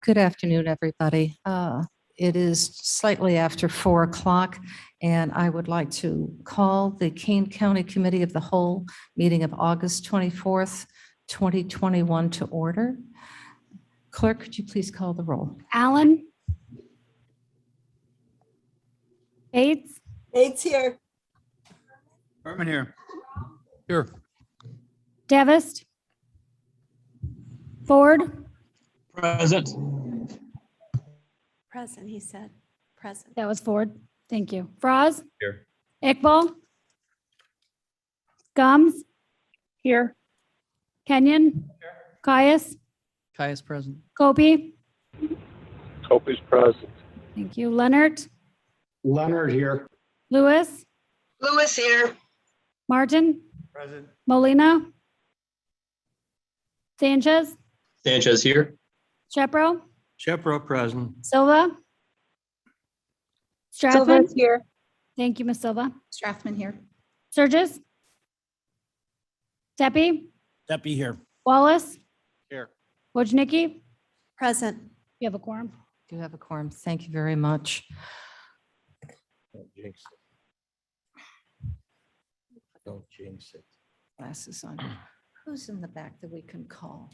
Good afternoon, everybody. It is slightly after 4 o'clock, and I would like to call the Kane County Committee of the Whole meeting of August 24th, 2021 to order. Clerk, could you please call the roll? Allen. Bates. Bates here. Berman here. Here. Davis. Ford. Present. Present, he said. Present. That was Ford. Thank you. Froz. Here. Iqbal. Gums. Here. Kenyon. Caius. Caius present. Kobe. Kobe's present. Thank you. Leonard. Leonard here. Lewis. Lewis here. Martin. Present. Molina. Sanchez. Sanchez here. Shepro. Shepro present. Silva. Strathman. Silva's here. Thank you, Ms. Silva. Strathman here. Sturgis. Tepe. Deppie here. Wallace. Here. Wojnicki. Present. You have a quorum. Do you have a quorum? Thank you very much. Don't jinx it. Glasses on. Who's in the back that we can call?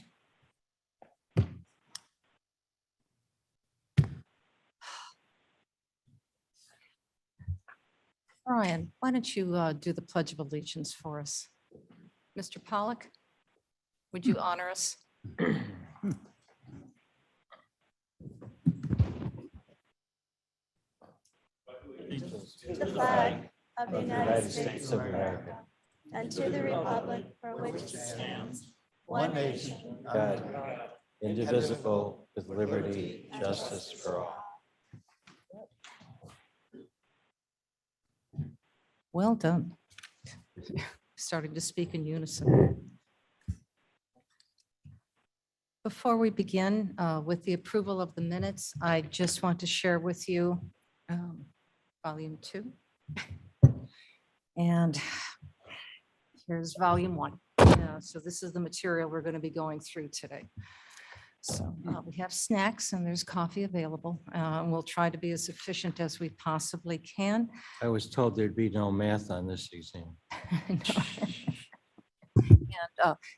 Brian, why don't you do the Pledge of Allegiance for us? Mr. Pollock, would you honor us? To the flag of the United States of America and to the republic for which it stands, one nation, God, indivisible, with liberty, justice for all. Well done. Starting to speak in unison. Before we begin with the approval of the minutes, I just want to share with you volume 2. And here's volume 1. So this is the material we're going to be going through today. So we have snacks and there's coffee available. And we'll try to be as efficient as we possibly can. I was told there'd be no math on this exam. And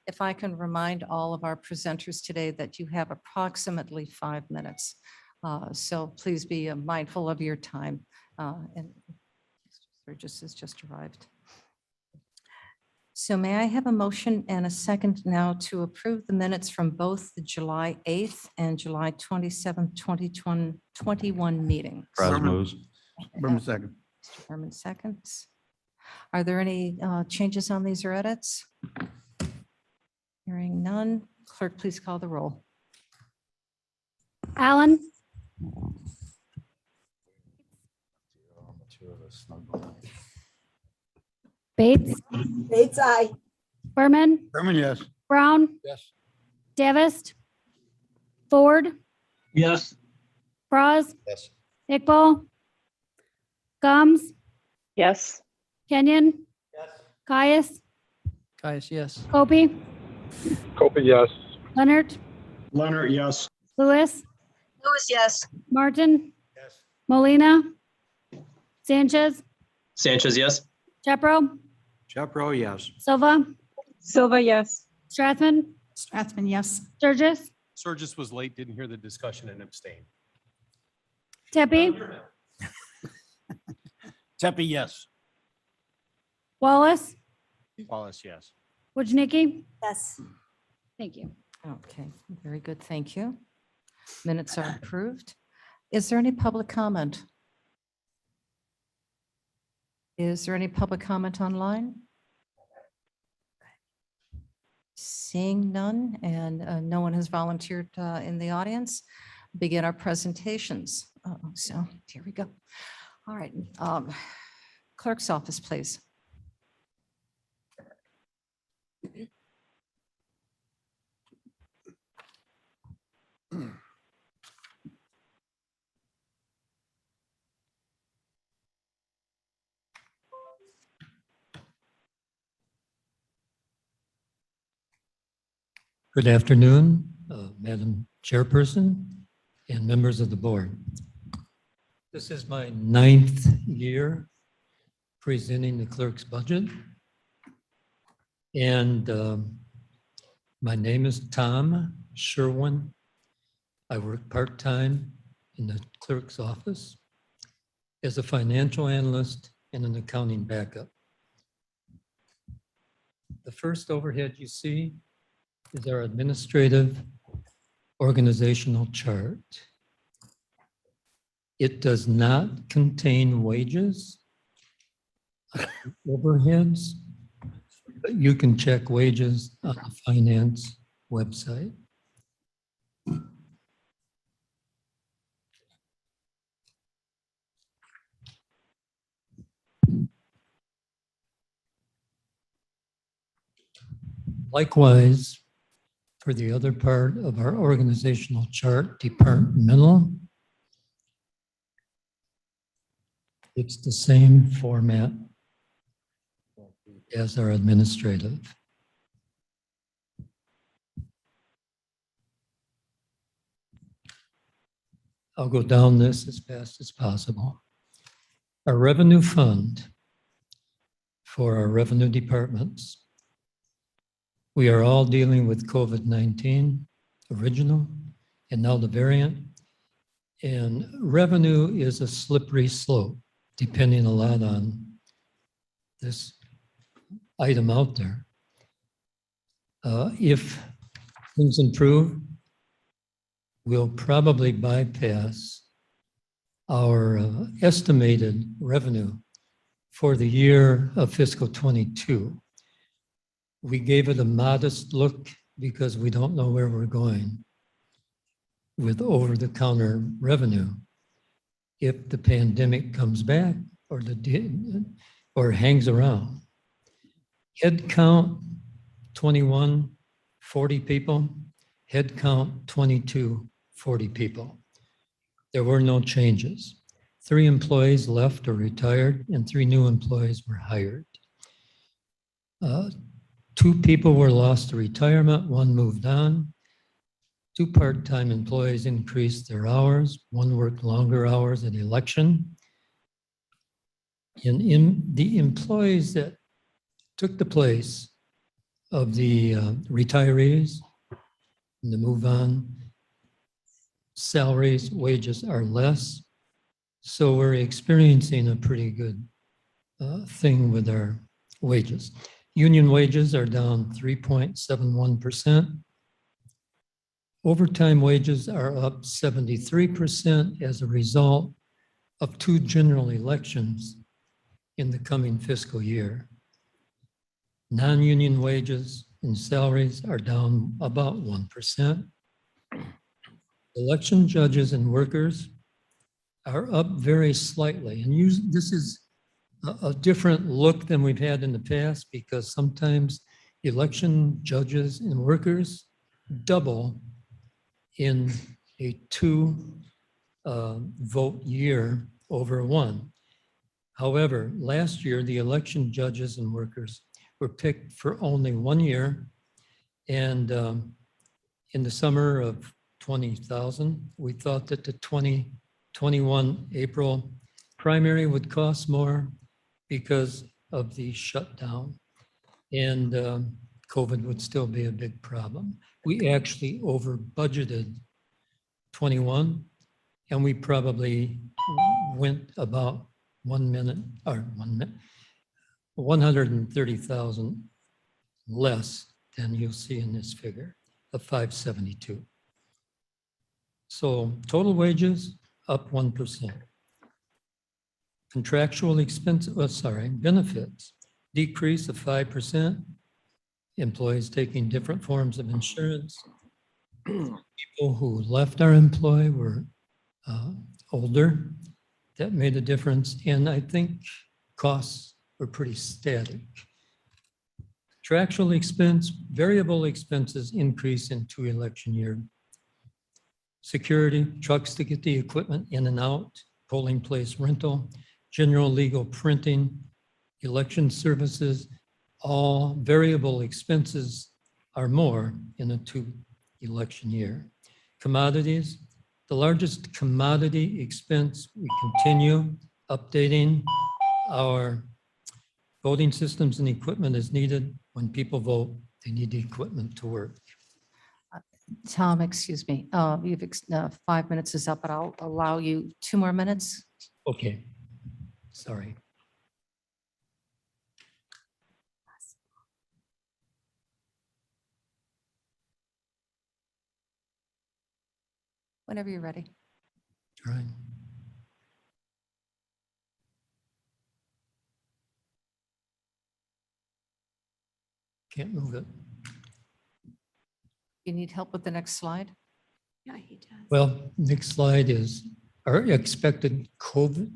if I can remind all of our presenters today that you have approximately 5 minutes. So please be mindful of your time. And Sturgis has just arrived. So may I have a motion and a second now to approve the minutes from both the July 8th and July 27th, 2021 meetings? Berman moves. Berman second. Mr. Berman seconds. Are there any changes on these or edits? Hearing none. Clerk, please call the roll. Allen. Bates. Bates, aye. Berman. Berman, yes. Brown. Yes. Davis. Ford. Yes. Froz. Yes. Iqbal. Gums. Yes. Kenyon. Caius. Caius, yes. Kobe. Kobe, yes. Leonard. Leonard, yes. Lewis. Lewis, yes. Martin. Yes. Molina. Sanchez. Sanchez, yes. Shepro. Shepro, yes. Silva. Silva, yes. Strathman. Strathman, yes. Sturgis. Sturgis was late, didn't hear the discussion and abstained. Tepe. Deppie, yes. Wallace. Wallace, yes. Wojnicki. Yes. Thank you. Okay, very good. Thank you. Minutes are approved. Is there any public comment? Is there any public comment online? Seeing none and no one has volunteered in the audience, begin our presentations. So here we go. All right. Clerk's office, please. Good afternoon, Madam Chairperson, and members of the board. This is my 9th year presenting the clerk's budget. And my name is Tom Sherwin. I work part-time in the clerk's office as a financial analyst and an accounting backup. The first overhead you see is our administrative organizational chart. It does not contain wages, overheads, but you can check wages on the finance website. Likewise, for the other part of our organizational chart, departmental, it's the same format as our administrative. I'll go down this as fast as possible. Our revenue fund for our revenue departments. We are all dealing with COVID-19, original, and now the variant. And revenue is a slippery slope, depending a lot on this item out there. If things improve, we'll probably bypass our estimated revenue for the year of fiscal '22. We gave it a modest look because we don't know where we're going with over-the-counter revenue. If the pandemic comes back or hangs around. Head count 21, 40 people. Head count 22, 40 people. There were no changes. 3 employees left or retired and 3 new employees were hired. 2 people were lost to retirement, 1 moved on. 2 part-time employees increased their hours, 1 worked longer hours at election. And in the employees that took the place of the retirees and the move on, salaries, wages are less. So we're experiencing a pretty good thing with our wages. Union wages are down 3.71%. Overtime wages are up 73% as a result of 2 general elections in the coming fiscal year. Non-union wages and salaries are down about 1%. Election judges and workers are up very slightly. And this is a different look than we've had in the past because sometimes election judges and workers double in a 2 vote year over 1. However, last year, the election judges and workers were picked for only 1 year. And in the summer of 20,000, we thought that the 2021 April primary would cost more because of the shutdown. And COVID would still be a big problem. We actually over budgeted 21, and we probably went about 130,000 less than you'll see in this figure of 572. So total wages up 1%. Contractual expense, benefits decrease of 5%. Employees taking different forms of insurance. People who left our employ were older. That made a difference. And I think costs were pretty static. Contractual expense, variable expenses increase in 2 election year. Security, trucks to get the equipment in and out, polling place rental, general legal printing, election services, all variable expenses are more in a 2 election year. Commodities, The largest commodity expense, we continue updating our voting systems and equipment as needed. When people vote, they need the equipment to work. Tom, excuse me, 5 minutes is up, but I'll allow you 2 more minutes. Okay, sorry. Whenever you're ready. All right. Can't move it. You need help with the next slide? Yeah, he does. Well, next slide is our expected COVID.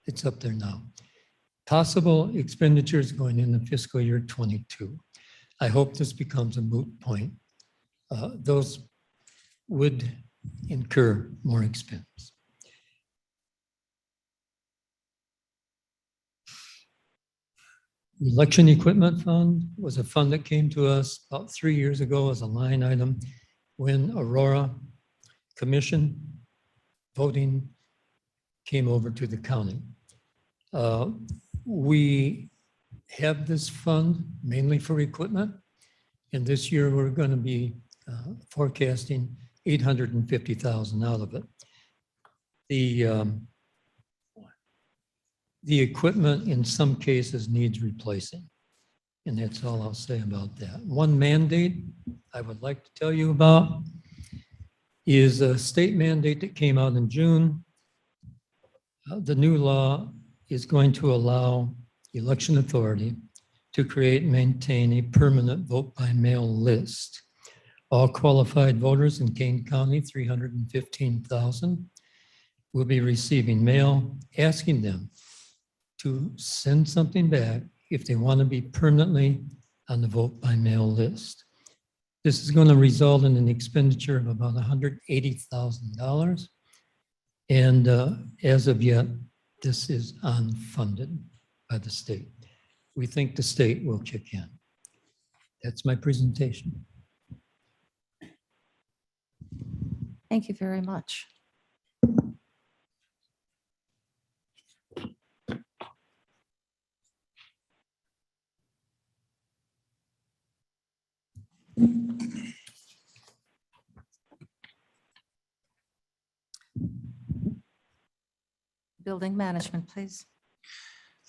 It's up there now. Possible expenditures going into fiscal year 22. I hope this becomes a moot point. Those would incur more expense. Election Equipment Fund was a fund that came to us about 3 years ago as a line item when Aurora Commission voting came over to the county. We have this fund mainly for equipment, and this year we're going to be forecasting $850,000 out of it. The equipment in some cases needs replacing, and that's all I'll say about that. One mandate I would like to tell you about is a state mandate that came out in June. The new law is going to allow election authority to create and maintain a permanent vote by mail list. All qualified voters in Kane County, 315,000, will be receiving mail asking them to send something back if they want to be permanently on the vote by mail list. This is going to result in an expenditure of about $180,000. And as of yet, this is unfunded by the state. We think the state will kick in. That's my presentation. Thank you very much. Building management, please.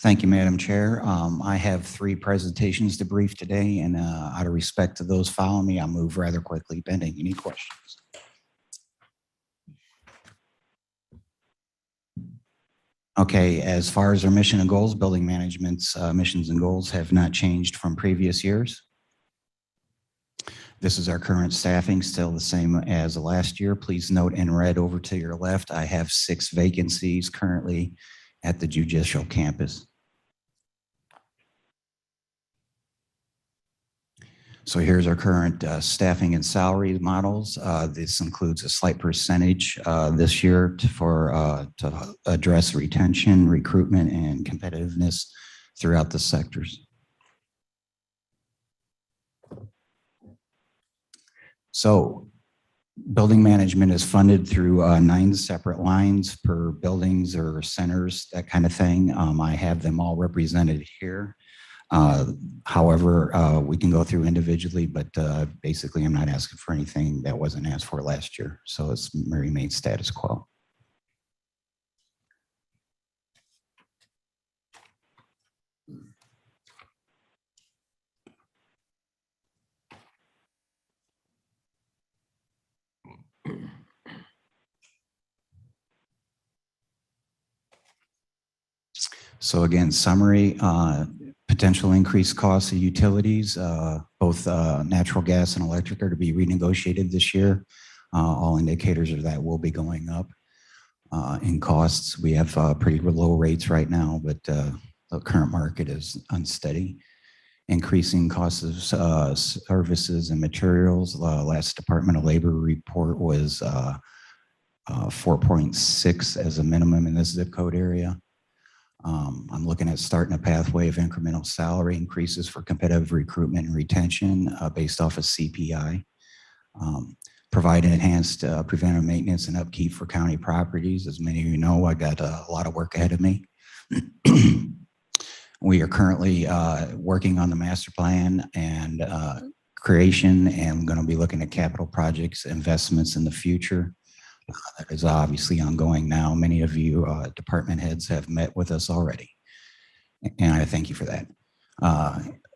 Thank you, Madam Chair. I have 3 presentations to brief today, and out of respect to those following me, I'll move rather quickly pending any questions. Okay, as far as our mission and goals, building management's missions and goals have not changed from previous years. This is our current staffing, still the same as last year. Please note in red over to your left, I have 6 vacancies currently at the judicial campus. So here's our current staffing and salary models. This includes a slight percentage this year to address retention, recruitment, and competitiveness throughout the sectors. So building management is funded through 9 separate lines per buildings or centers, that kind of thing. I have them all represented here. However, we can go through individually, but basically I'm not asking for anything that wasn't asked for last year. So it's remained status quo. So again, summary, potential increased costs of utilities, both natural gas and electric are to be renegotiated this year. All indicators are that will be going up in costs. We have pretty low rates right now, but the current market is unsteady. Increasing costs of services and materials. Last Department of Labor report was 4.6 as a minimum in this zip code area. I'm looking at starting a pathway of incremental salary increases for competitive recruitment and retention based off of CPI. provide enhanced preventive maintenance and upkeep for county properties. As many of you know, I got a lot of work ahead of me. We are currently working on the master plan and creation, and going to be looking at capital projects, investments in the future. That is obviously ongoing now. Many of you department heads have met with us already, and I thank you for that.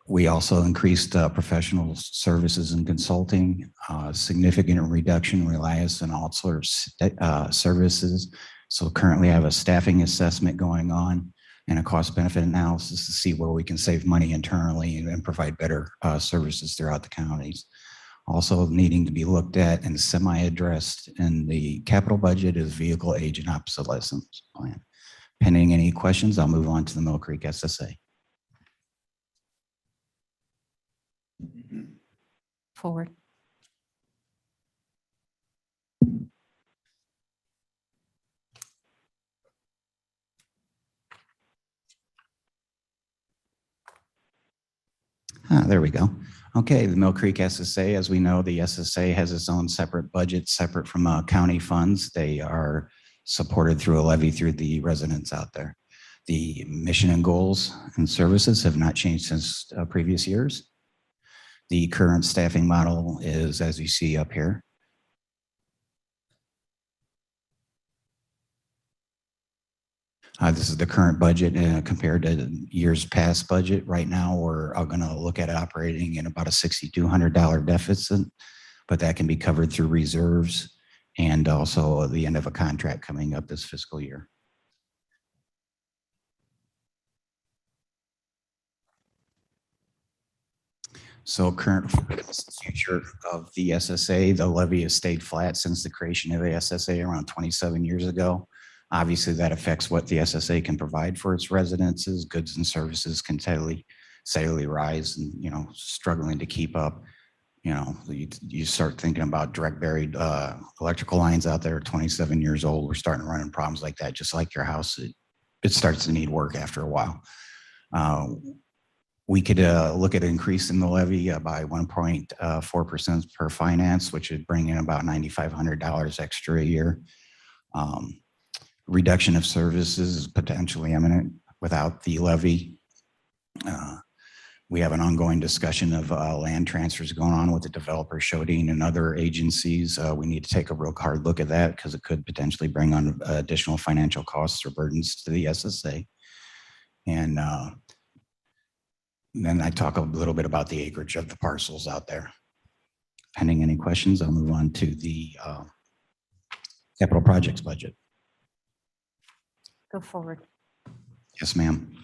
We also increased professional services and consulting, significant reduction in reliance on outsourced services. So currently I have a staffing assessment going on and a cost benefit analysis to see where we can save money internally and provide better services throughout the counties. Also needing to be looked at and semi-addressed in the capital budget is vehicle age and obsolescence plan. Pending any questions, I'll move on to the Mill Creek SSA. Forward. There we go. Okay, the Mill Creek SSA, as we know, the SSA has its own separate budget, separate from county funds. They are supported through a levy through the residents out there. The mission and goals and services have not changed since previous years. The current staffing model is, as you see up here. This is the current budget compared to years past budget. Right now, we're going to look at operating in about a $6,200 deficit, but that can be covered through reserves and also the end of a contract coming up this fiscal year. So current future of the SSA, the levy has stayed flat since the creation of the SSA around 27 years ago. Obviously, that affects what the SSA can provide for its residences. Goods and services can steadily rise, and struggling to keep up. You start thinking about direct buried electrical lines out there, 27 years old. We're starting to run into problems like that. Just like your house, it starts to need work after a while. We could look at increasing the levy by 1.4% per finance, which would bring in about $9,500 extra a year. Reduction of services is potentially imminent without the levy. We have an ongoing discussion of land transfers going on with the developer Shodine and other agencies. We need to take a real hard look at that because it could potentially bring on additional financial costs or burdens to the SSA. And then I talk a little bit about the acreage of the parcels out there. Pending any questions, I'll move on to the capital projects budget. Go forward. Yes, ma'am.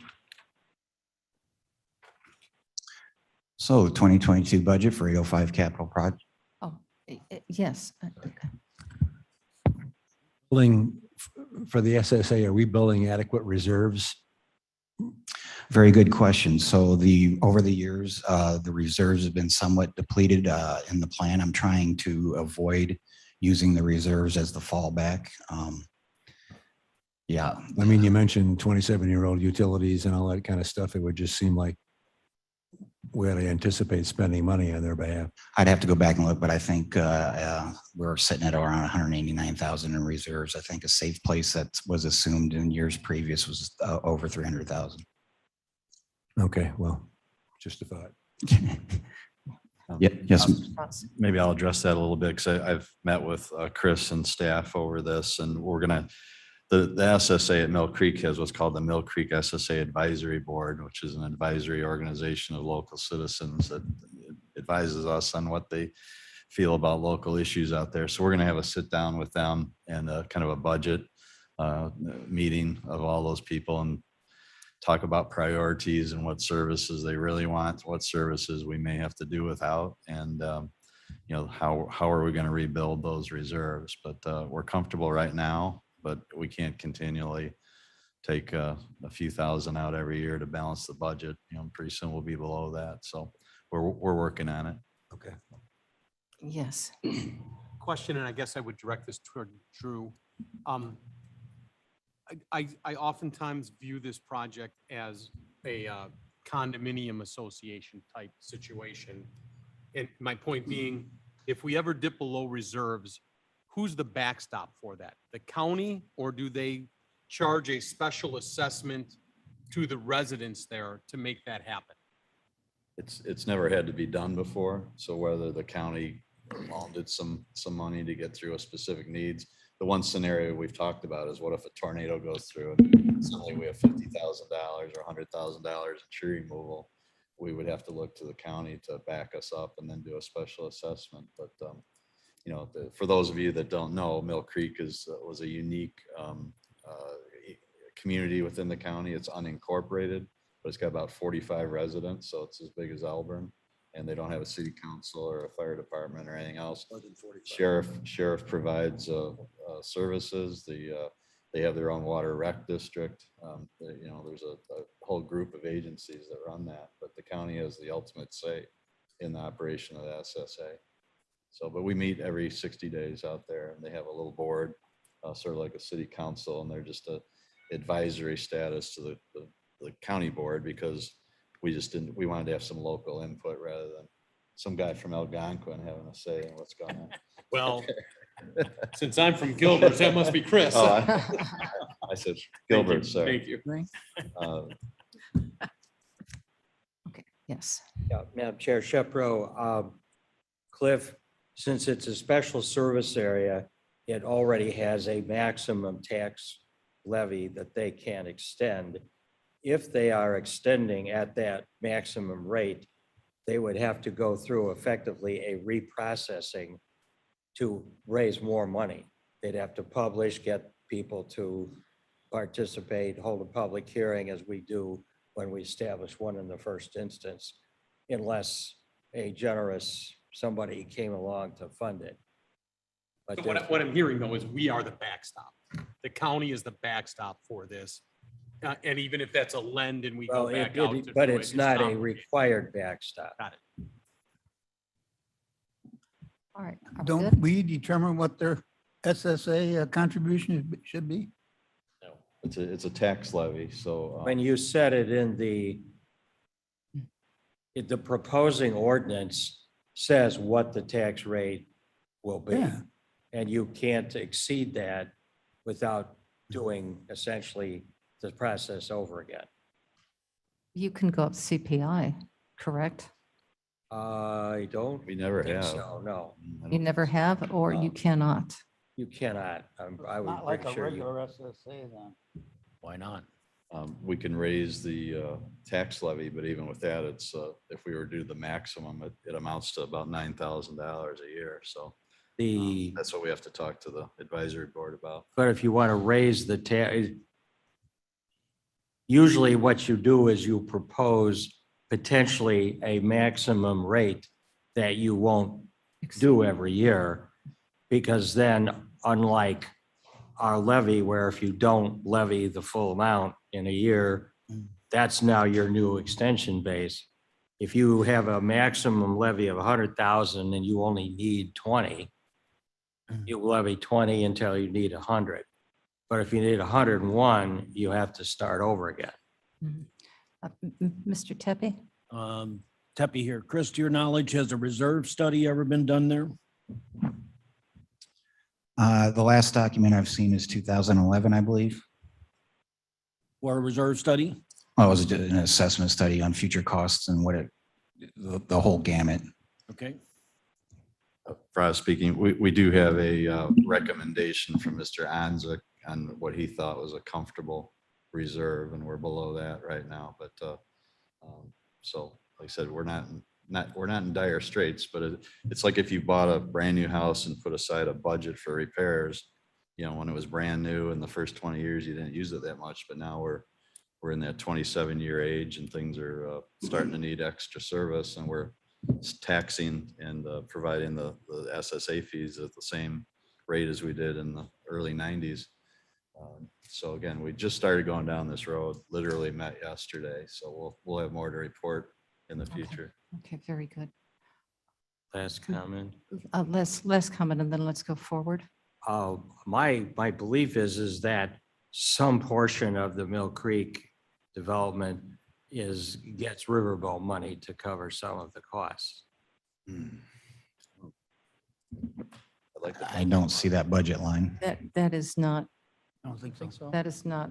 So 2022 budget for 805 capital project. Oh, yes. Building for the SSA, are we building adequate reserves? Very good question. So over the years, the reserves have been somewhat depleted in the plan. I'm trying to avoid using the reserves as the fallback. Yeah. I mean, you mentioned 27-year-old utilities and all that kind of stuff. It would just seem like we ought to anticipate spending money on their behalf. I'd have to go back and look, but I think we're sitting at around 189,000 in reserves. I think a safe place that was assumed in years previous was over 300,000. Okay, well, just a thought. Yes. Maybe I'll address that a little bit because I've met with Chris and staff over this, and we're gonna. The SSA at Mill Creek has what's called the Mill Creek SSA Advisory Board, which is an advisory organization of local citizens that advises us on what they feel about local issues out there. So we're going to have a sit down with them and kind of a budget meeting of all those people and talk about priorities and what services they really want, what services we may have to do without, and how are we going to rebuild those reserves. But we're comfortable right now, but we can't continually take a few thousand out every year to balance the budget. Pretty soon we'll be below that. So we're working on it. Okay. Yes. Question, and I guess I would direct this toward Drew. I oftentimes view this project as a condominium association type situation. And my point being, if we ever dip below reserves, who's the backstop for that? The county, or do they charge a special assessment to the residents there to make that happen? It's never had to be done before. So whether the county bonded some money to get through a specific needs. The one scenario we've talked about is what if a tornado goes through and suddenly we have $50,000 or $100,000 in tree removal? We would have to look to the county to back us up and then do a special assessment. But, you know, for those of you that don't know, Mill Creek was a unique community within the county. It's unincorporated, but it's got about 45 residents, so it's as big as Elburn. And they don't have a city council or a fire department or anything else. Sheriff provides services. They have their own water rec district. You know, there's a whole group of agencies that run that, but the county has the ultimate say in the operation of the SSA. So, but we meet every 60 days out there, and they have a little board, sort of like a city council, and they're just a advisory status to the county board, because we wanted to have some local input rather than some guy from Algonquin having a say in what's going on. Well, since I'm from Gilbert, that must be Chris. Oh, I said Gilbert, sorry. Thank you. Okay, yes. Yeah, Madam Chair, Shepro, Cliff, since it's a special service area, it already has a maximum tax levy that they can extend. If they are extending at that maximum rate, they would have to go through effectively a reprocessing to raise more money. They'd have to publish, get people to participate, hold a public hearing as we do when we establish one in the first instance, unless a generous somebody came along to fund it. But So what I'm hearing though is we are the backstop. The county is the backstop for this. And even if that's a lend and we go well, back out. but do it's not a complicated. required backstop. Got it. All right. are we Don't good? we determine what their SSA contribution should be? It's a tax levy, so. When you set it in the proposing ordinance says what the tax rate will be. Yeah. And you can't exceed that without doing essentially the process over again. You can go up CPI, correct? I don't We never think have. so, no. You never have, or you cannot? You cannot. I would Not like pretty a sure you. regular SSA then. Why not? We can raise the tax levy, but even with that, it's, if we were to do the maximum, it amounts to about $9,000 a year. So that's what we have to talk to the advisory board about. But if you want to raise the tax, usually what you do is you propose potentially a maximum rate that you won't do every year. Because then, unlike our levy, where if you don't levy the full amount in a year, that's now your new extension base. If you have a maximum levy of 100,000 and you only need 20, you levy 20 until you need 100. But if you need 101, you have to start over again. Mr. Tepe? Tepe here. Chris, to your knowledge, has a reserve study ever been done there? The last document I've seen is 2011, I believe. Or a reserve study? Oh, it was an assessment study on future costs and what the whole gamut. Okay. For us speaking, we do have a recommendation from Mr. Anza on what he thought was a comfortable reserve, and we're below that right now. But so, like I said, we're not in dire straits. But it's like if you bought a brand new house and put aside a budget for repairs. You know, when it was brand new in the first 20 years, you didn't use it that much. But now we're in that 27-year age, and things are starting to need extra service, and we're taxing and providing the SSA fees at the same rate as we did in the early 90s. So again, we just started going down this road, literally met yesterday. So we'll have more to report in the future. Okay, very good. Last comment. Less comment, and then let's go forward. My belief is that some portion of the Mill Creek development gets Riverboat money to cover some of the costs. I don't see that budget line. That is not, I don't think so. that is not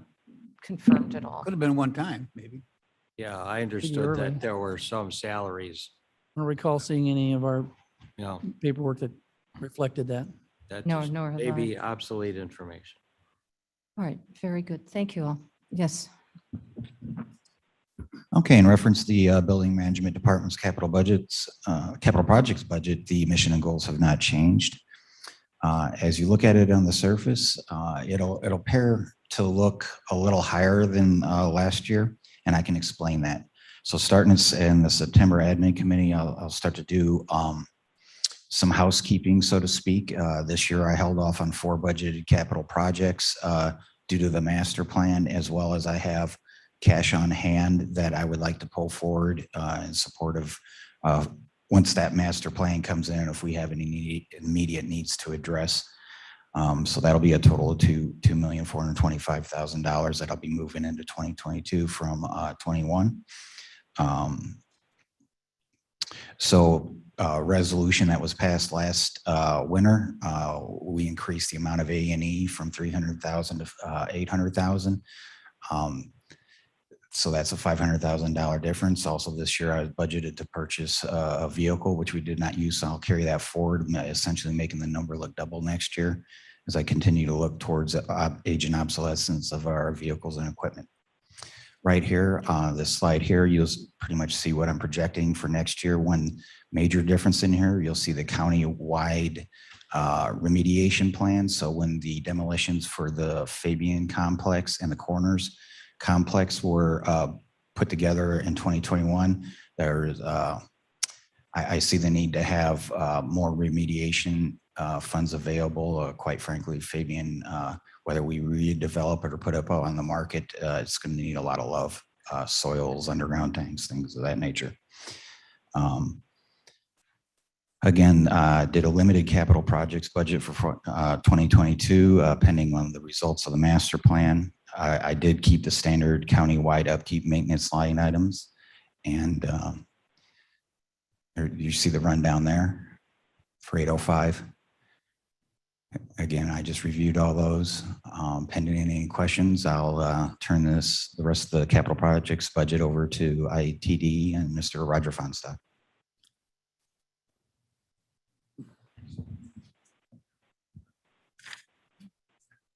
confirmed at all. Could have been one time, maybe. Yeah, I understood early. that there were some salaries, I don't recall seeing any of our you know, paperwork that reflected that. that No, just nor have may I. be obsolete information. All right, very good. Thank you all. Yes. Okay, in reference to the Building Management Department's capital budgets, capital projects budget, the mission and goals have not changed. As you look at it on the surface, it'll appear to look a little higher than last year, and I can explain that. So starting in the September admin committee, I'll start to do some housekeeping, so to speak. This year I held off on 4 budgeted capital projects due to the master plan, as well as I have cash on hand that I would like to pull forward in support of once that master plan comes in, if we have any immediate needs to address. So that'll be a total of $2,425,000 that I'll be moving into 2022 from 21. So resolution that was passed last winter, we increased the amount of A&E from 300,000 to 800,000. So that's a $500,000 difference. Also this year I budgeted to purchase a vehicle, which we did not use. So I'll carry that forward, essentially making the number look double next year as I continue to look towards age and obsolescence of our vehicles and equipment. Right here, this slide here, you'll pretty much see what I'm projecting for next year. One major difference in here, you'll see the county-wide remediation plan. So when the demolitions for the Fabian complex and the Corners complex were put together in 2021, there's I see the need to have more remediation funds available. Quite frankly, Fabian, whether we redevelop it or put up on the market, it's going to need a lot of love, soils, underground tanks, things of that nature. Again, did a limited capital projects budget for 2022, pending on the results of the master plan. I did keep the standard county-wide upkeep maintenance line items. And you see the rundown there for 805. Again, I just reviewed all those. Pending any questions, I'll turn the rest of the capital projects budget over to ITD and Mr. Roger Fonstock.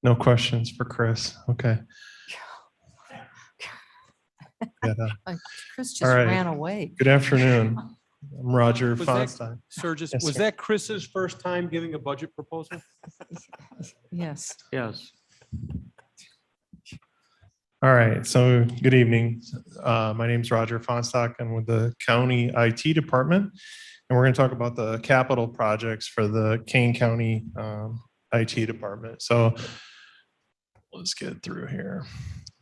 No questions for Chris. Okay. Chris just All right. ran away. Good afternoon. I'm Roger Was that, Fonstein. sir, just, Yes, was sir. that Chris's first time giving a budget proposal? Yes. Yes. All right. So good evening. My name is Roger Fonstock. I'm with the county IT department, and we're going to talk about the capital projects for the Kane County IT department. So let's get through here.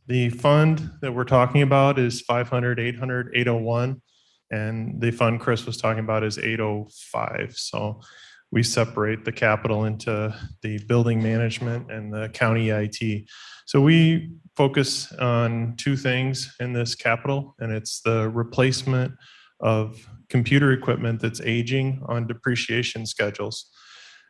The fund that we're talking about is 500, 800, 801, and the fund Chris was talking about is 805. So we separate the capital into the building management and the county IT. So we focus on 2 things in this capital, and it's the replacement of computer equipment that's aging on depreciation schedules.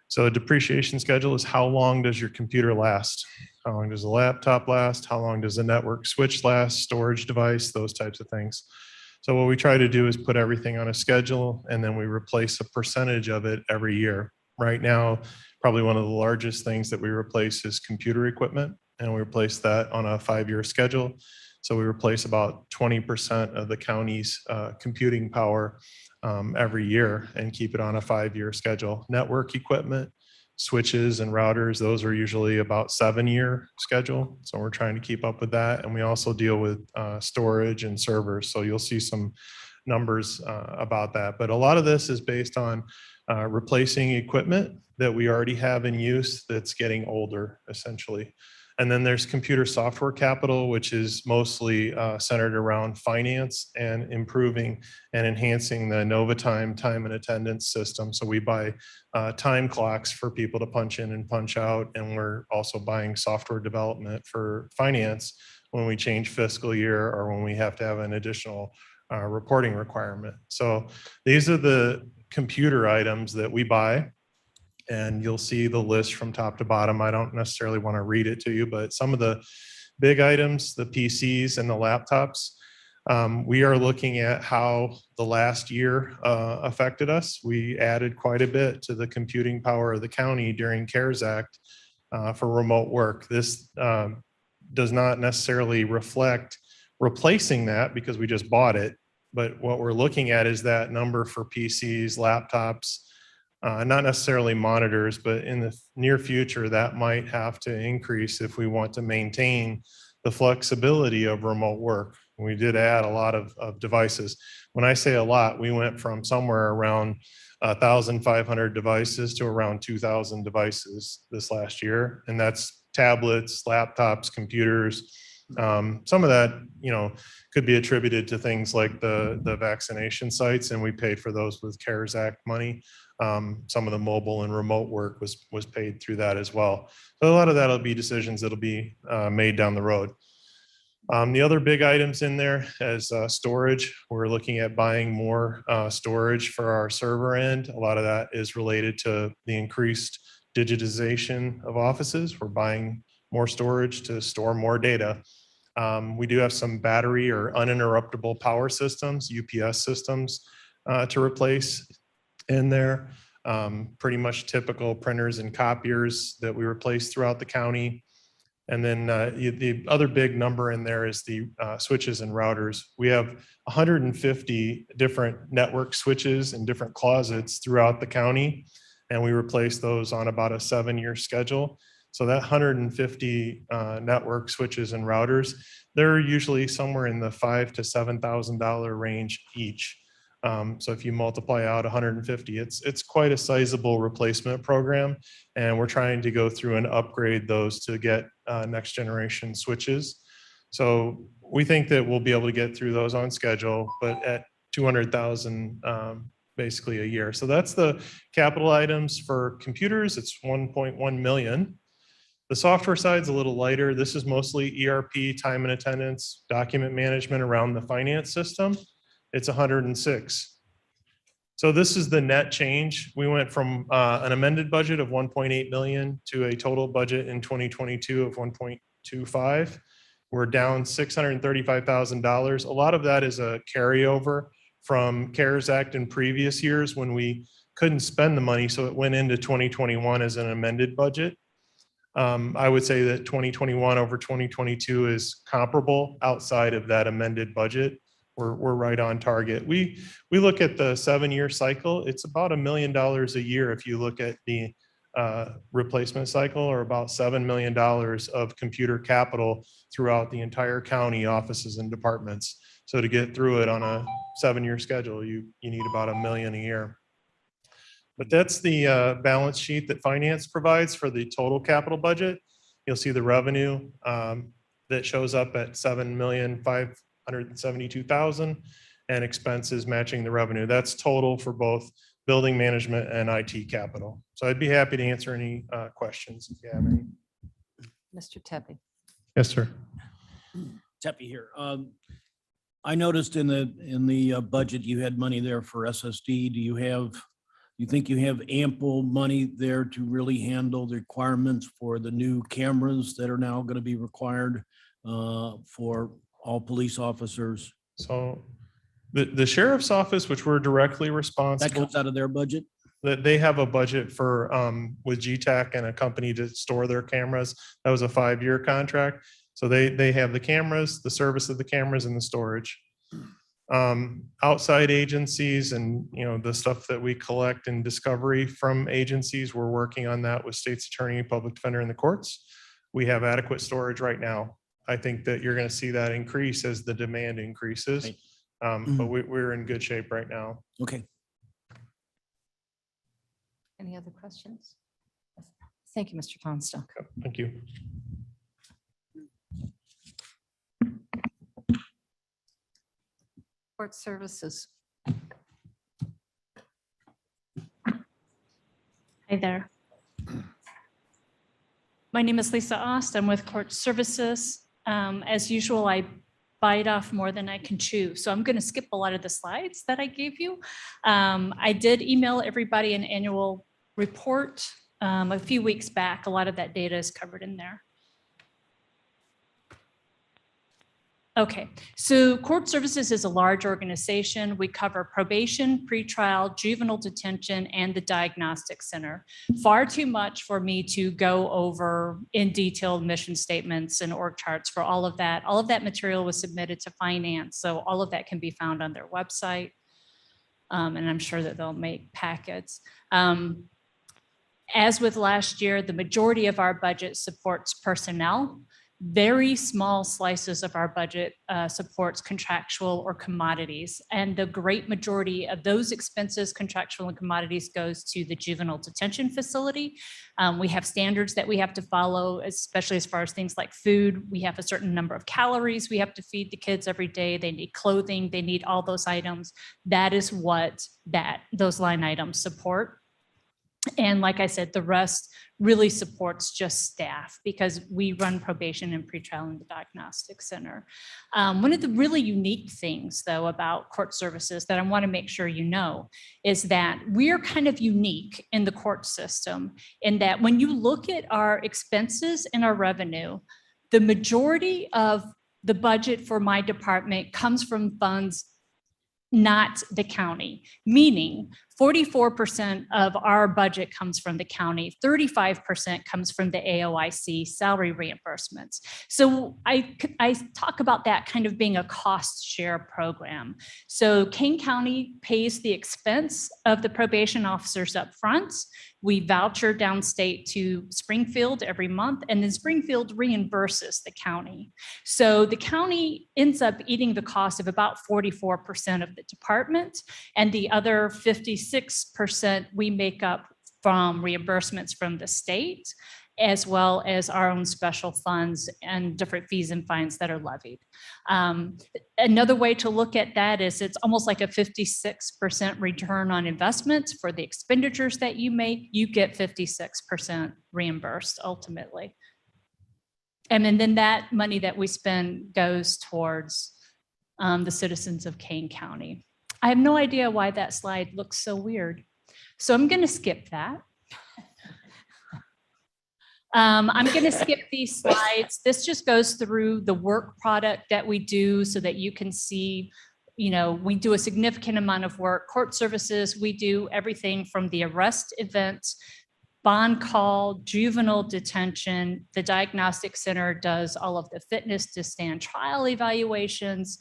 So a depreciation schedule is how long does your computer last? How long does a laptop last? How long does a network switch last? Storage device, those types of things. So what we try to do is put everything on a schedule, and then we replace a percentage of it every year. Right now, probably one of the largest things that we replace is computer equipment, and we replace that on a 5-year schedule. So we replace about 20% of the county's computing power every year and keep it on a 5-year schedule. Network equipment, switches and routers, those are usually about 7-year schedule. So we're trying to keep up with that. And we also deal with storage and servers. So you'll see some numbers about that. But a lot of this is based on replacing equipment that we already have in use that's getting older, essentially. And then there's computer software capital, which is mostly centered around finance and improving and enhancing the NovaTime time and attendance system. So we buy time clocks for people to punch in and punch out. And we're also buying software development for finance when we change fiscal year or when we have to have an additional reporting requirement. So these are the computer items that we buy. And you'll see the list from top to bottom. I don't necessarily want to read it to you, but some of the big items, the PCs and the laptops, we are looking at how the last year affected us. We added quite a bit to the computing power of the county during CARES Act for remote work. This does not necessarily reflect replacing that because we just bought it. But what we're looking at is that number for PCs, laptops, not necessarily monitors, but in the near future, that might have to increase if we want to maintain the flexibility of remote work. We did add a lot of devices. When I say a lot, we went from somewhere around 1,500 devices to around 2,000 devices this last year. And that's tablets, laptops, computers. Some of that, could be attributed to things like the vaccination sites, and we paid for those with CARES Act money. Some of the mobile and remote work was paid through that as well. So a lot of that'll be decisions that'll be made down the road. The other big items in there is storage. We're looking at buying more storage for our server end. A lot of that is related to the increased digitization of offices. We're buying more storage to store more data. We do have some battery or uninterruptible power systems, UPS systems, to replace in there. Pretty much typical printers and copiers that we replace throughout the county. And then the other big number in there is the switches and routers. We have 150 different network switches in different closets throughout the county, and we replace those on about a 7-year schedule. So that 150 network switches and routers, they're usually somewhere in the $5,000 to $7,000 range each. So if you multiply out 150, it's quite a sizable replacement program. And we're trying to go through and upgrade those to get next generation switches. So we think that we'll be able to get through those on schedule, but at 200,000 basically a year. So that's the capital items for computers. It's 1.1 million. The software side's a little lighter. This is mostly ERP, time and attendance, document management around the finance system. It's 106. So this is the net change. We went from an amended budget of 1.8 million to a total budget in 2022 of 1.25. We're down $635,000. A lot of that is a carryover from CARES Act in previous years when we couldn't spend the money, so it went into 2021 as an amended budget. I would say that 2021 over 2022 is comparable outside of that amended budget. We're right on target. We look at the 7-year cycle. It's about $1 million a year if you look at the replacement cycle, or about $7 million of computer capital throughout the entire county offices and departments. So to get through it on a 7-year schedule, you need about $1 million a year. But that's the balance sheet that finance provides for the total capital budget. You'll see the revenue that shows up at $7,572,000 and expenses matching the revenue. That's total for both building management and IT capital. So I'd be happy to answer any questions if you have any. Mr. Tepe. Yes, sir. Tepe here. I noticed in the budget you had money there for SSD. Do you think you have ample money there to really handle the requirements for the new cameras that are now going to be required for all police officers? So the sheriff's office, which we're directly responsible. That comes out of their budget? That they have a budget for with GTAC and a company to store their cameras. That was a 5-year contract. So they have the cameras, the service of the cameras, and the storage. Outside agencies and the stuff that we collect and discovery from agencies, we're working on that with state's attorney, public defender, in the courts. We have adequate storage right now. I think that you're going to see that increase as the demand increases. Right. But we're in good shape right now. Okay. Any other questions? Thank you, Mr. Comstock. Thank you. Court services. Hi there. My name is Lisa Ost. I'm with Court Services. As usual, I bite off more than I can chew. So I'm going to skip a lot of the slides that I gave you. I did email everybody an annual report a few weeks back. A lot of that data is covered in there. Okay, so Court Services is a large organization. We cover probation, pretrial, juvenile detention, and the diagnostic center. Far too much for me to go over in detail mission statements and org charts for all of that. All of that material was submitted to finance, so all of that can be found on their website. And I'm sure that they'll make packets. As with last year, the majority of our budget supports personnel. Very small slices of our budget supports contractual or commodities. And the great majority of those expenses, contractual and commodities, goes to the juvenile detention facility. We have standards that we have to follow, especially as far as things like food. We have a certain number of calories we have to feed the kids every day. They need clothing, they need all those items. That is what those line items support. And like I said, the rest really supports just staff because we run probation and pretrial in the diagnostic center. One of the really unique things, though, about Court Services that I want to make sure you know is that we're kind of unique in the court system in that when you look at our expenses and our revenue, the majority of the budget for my department comes from funds not the county, meaning 44% of our budget comes from the county, 35% comes from the AOIC salary reimbursements. So I talk about that kind of being a cost share program. So Kane County pays the expense of the probation officers up front. We voucher downstate to Springfield every month, and then Springfield reimburses the county. So the county ends up eating the cost of about 44% of the department, and the other 56% we make up from reimbursements from the state, as well as our own special funds and different fees and fines that are levied. Another way to look at that is it's almost like a 56% return on investment for the expenditures that you make. You get 56% reimbursed ultimately. And then that money that we spend goes towards the citizens of Kane County. I have no idea why that slide looks so weird. So I'm going to skip that. I'm going to skip these slides. This just goes through the work product that we do so that you can see, you know, we do a significant amount of work. Court Services, we do everything from the arrest event, bond call, juvenile detention. The diagnostic center does all of the fitness to stand trial evaluations,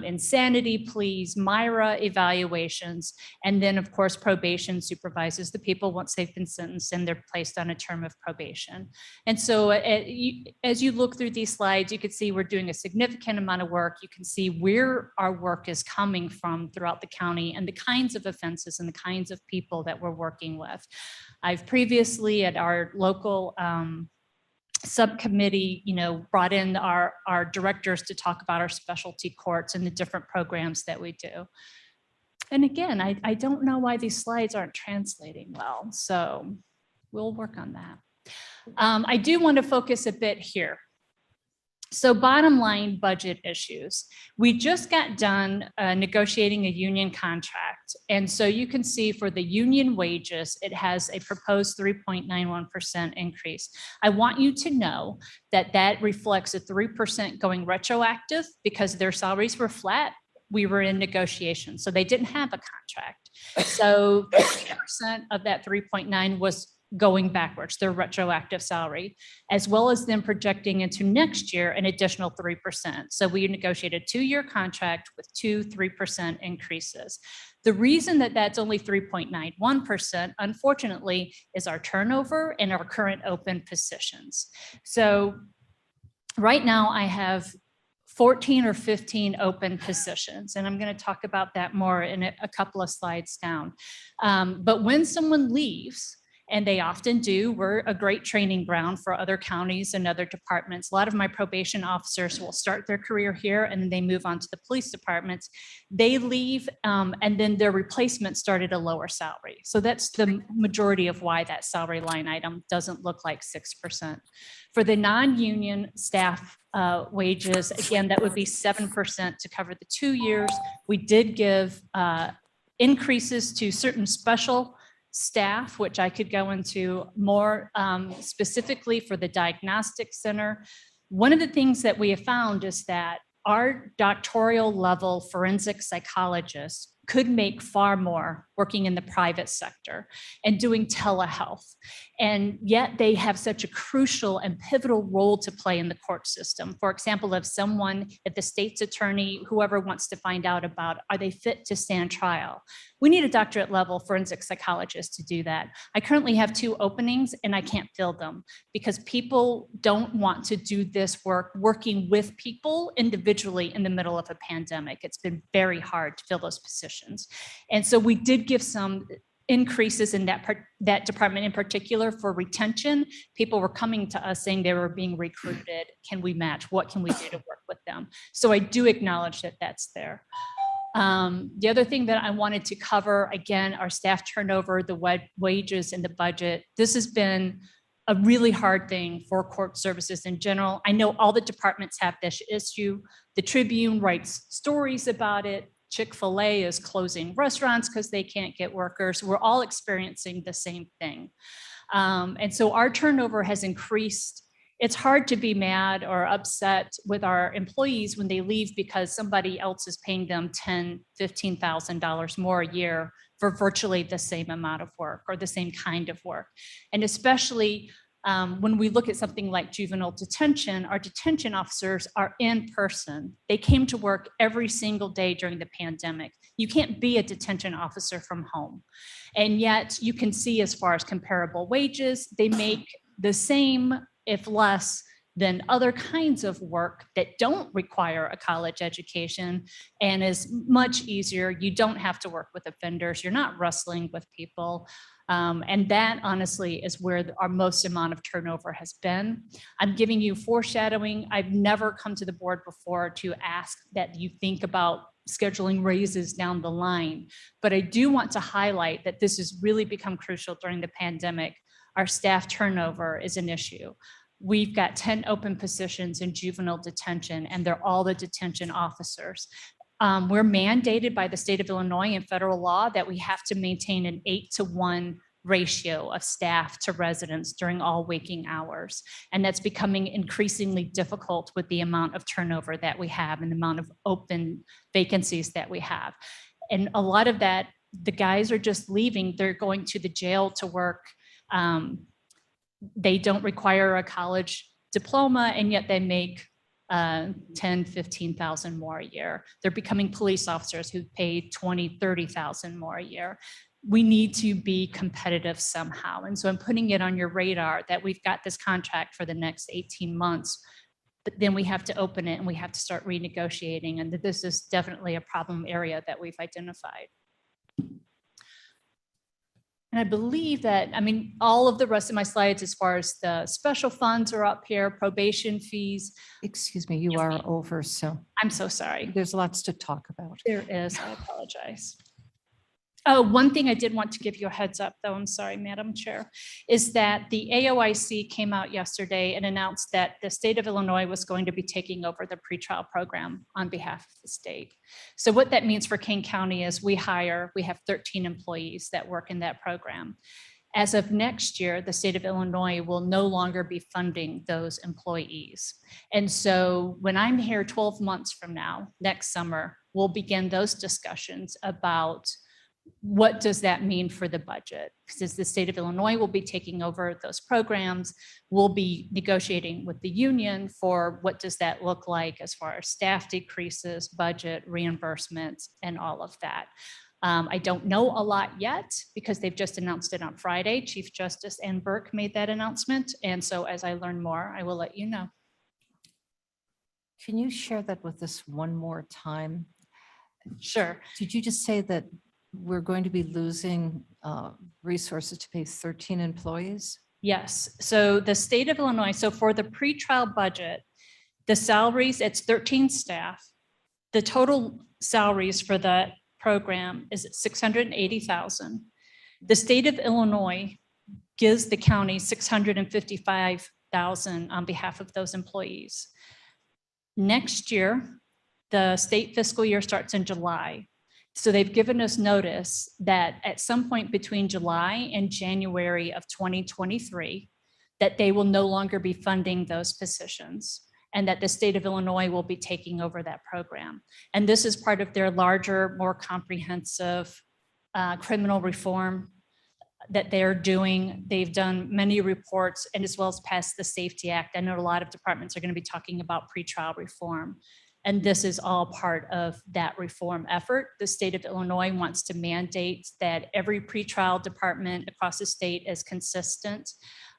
insanity pleas, MIRA evaluations, and then of course probation supervises the people once they've been sentenced and they're placed on a term of probation. And so as you look through these slides, you can see we're doing a significant amount of work. You can see where our work is coming from throughout the county and the kinds of offenses and the kinds of people that we're working with. I've previously at our local subcommittee, you know, brought in our directors to talk about our specialty courts and the different programs that we do. And again, I don't know why these slides aren't translating well, so we'll work on that. I do want to focus a bit here. So bottom line budget issues. We just got done negotiating a union contract. And so you can see for the union wages, it has a proposed 3.91% increase. I want you to know that that reflects a 3% going retroactive because their salaries were flat. We were in negotiations, so they didn't have a contract. So 3% of that 3.9 was going backwards, their retroactive salary, as well as them projecting into next year an additional 3%. So we negotiated a 2-year contract with 3% increases. The reason that that's only 3.91%, unfortunately, is our turnover and our current open positions. So right now I have 14 or 15 open positions, and I'm going to talk about that more in a couple of slides down. But when someone leaves, and they often do, we're a great training ground for other counties and other departments. A lot of my probation officers will start their career here and then they move on to the police departments. They leave and then their replacement started a lower salary. So that's the majority of why that salary line item doesn't look like 6%. For the non-union staff wages, again, that would be 7% to cover the 2 years. We did give increases to certain special staff, which I could go into more specifically for the diagnostic center. One of the things that we have found is that our doctoral level forensic psychologists could make far more working in the private sector and doing telehealth. And yet they have such a crucial and pivotal role to play in the court system. For example, if someone, if the state's attorney, whoever wants to find out about, are they fit to stand trial? We need a doctorate level forensic psychologist to do that. I currently have 2 openings and I can't fill them because people don't want to do this work working with people individually in the middle of a pandemic. It's been very hard to fill those positions. And so we did give some increases in that department in particular for retention. People were coming to us saying they were being recruited. Can we match? What can we do to work with them? So I do acknowledge that that's there. The other thing that I wanted to cover, again, our staff turnover, the wages and the budget. This has been a really hard thing for court services in general. I know all the departments have this issue. The Tribune writes stories about it. Chick-fil-A is closing restaurants because they can't get workers. We're all experiencing the same thing. And so our turnover has increased. It's hard to be mad or upset with our employees when they leave because somebody else is paying them $10,000, $15,000 more a year for virtually the same amount of work or the same kind of work. And especially when we look at something like juvenile detention, our detention officers are in person. They came to work every single day during the pandemic. You can't be a detention officer from home. And yet you can see as far as comparable wages, they make the same, if less, than other kinds of work that don't require a college education and is much easier. You don't have to work with offenders. You're not wrestling with people. And that honestly is where our most amount of turnover has been. I'm giving you foreshadowing. I've never come to the board before to ask that you think about scheduling raises down the line. But I do want to highlight that this has really become crucial during the pandemic. Our staff turnover is an issue. We've got 10 open positions in juvenile detention, and they're all the detention officers. We're mandated by the state of Illinois and federal law that we have to maintain an 8-to-1 ratio of staff to residents during all waking hours. And that's becoming increasingly difficult with the amount of turnover that we have and the amount of open vacancies that we have. And a lot of that, the guys are just leaving. They're going to the jail to work. They don't require a college diploma, and yet they make 10, 15,000 more a year. They're becoming police officers who pay 20, 30,000 more a year. We need to be competitive somehow. And so I'm putting it on your radar that we've got this contract for the next 18 months, but then we have to open it and we have to start renegotiating. And that this is definitely a problem area that we've identified. And I believe that, I mean, all of the rest of my slides, as far as the special funds are up here, probation fees. Excuse me, you are over, so I'm so sorry. there's lots to talk about. There is, I apologize. Oh, one thing I did want to give you a heads up, though, I'm sorry, Madam Chair, is that the AOIC came out yesterday and announced that the state of Illinois was going to be taking over the pretrial program on behalf of the state. So what that means for Kane County is we have 13 employees that work in that program. As of next year, the state of Illinois will no longer be funding those employees. And so when I'm here 12 months from now, next summer, we'll begin those discussions about what does that mean for the budget? Because the state of Illinois will be taking over those programs. We'll be negotiating with the union for what does that look like as far as staff decreases, budget, reimbursements, and all of that. I don't know a lot yet because they've just announced it on Friday. Chief Justice Ann Burke made that announcement. And so as I learn more, I will let you know. Can you share that with us one more time? Sure. Did you just say that we're going to be losing resources to pay 13 employees? Yes. So the state of Illinois, so for the pretrial budget, the salaries, it's 13 staff. The total salaries for that program is $680,000. The state of Illinois gives the county $655,000 on behalf of those employees. Next year, the state fiscal year starts in July. So they've given us notice that at some point between July and January of 2023, that they will no longer be funding those positions and that the state of Illinois will be taking over that program. And this is part of their larger, more comprehensive criminal reform that they're doing. They've done many reports and as well as passed the Safety Act. I know a lot of departments are going to be talking about pretrial reform. And this is all part of that reform effort. The state of Illinois wants to mandate that every pretrial department across the state is consistent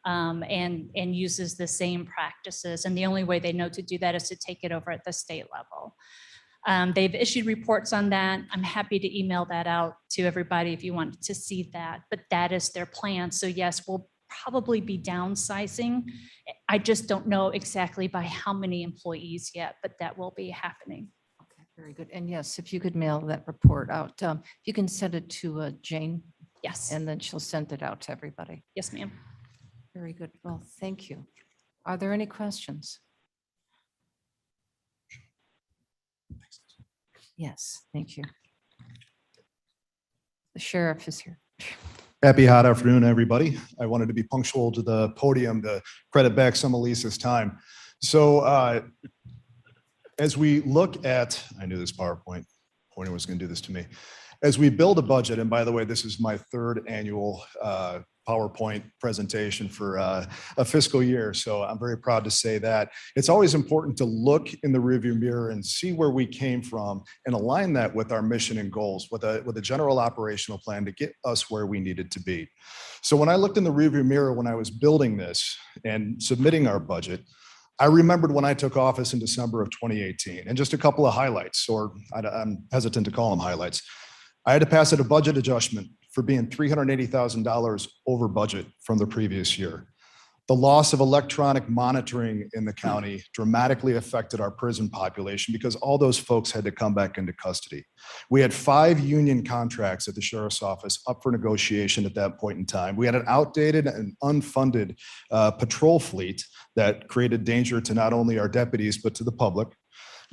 and uses the same practices. And the only way they know to do that is to take it over at the state level. They've issued reports on that. I'm happy to email that out to everybody if you want to see that, but that is their plan. So yes, we'll probably be downsizing. I just don't know exactly by how many employees yet, but that will be happening. Okay, very good. And yes, if you could mail that report out, you can send it to Jane. Yes. And then she'll send it out to everybody. Yes, ma'am. Very good. Well, thank you. Are there any questions? Yes, thank you. The sheriff is here. Happy hot afternoon, everybody. I wanted to be punctual to the podium to credit back some of Lisa's time. So as we look at, I knew this PowerPoint pointer was going to do this to me. As we build a budget, and by the way, this is my third annual PowerPoint presentation for a fiscal year. So I'm very proud to say that. It's always important to look in the rearview mirror and see where we came from and align that with our mission and goals with a general operational plan to get us where we needed to be. So when I looked in the rearview mirror when I was building this and submitting our budget, I remembered when I took office in December of 2018, and just a couple of highlights, or I'm hesitant to call them highlights. I had to pass a budget adjustment for being $380,000 over budget from the previous year. The loss of electronic monitoring in the county dramatically affected our prison population because all those folks had to come back into custody. We had 5 union contracts at the sheriff's office up for negotiation at that point in time. We had an outdated and unfunded patrol fleet that created danger to not only our deputies, but to the public.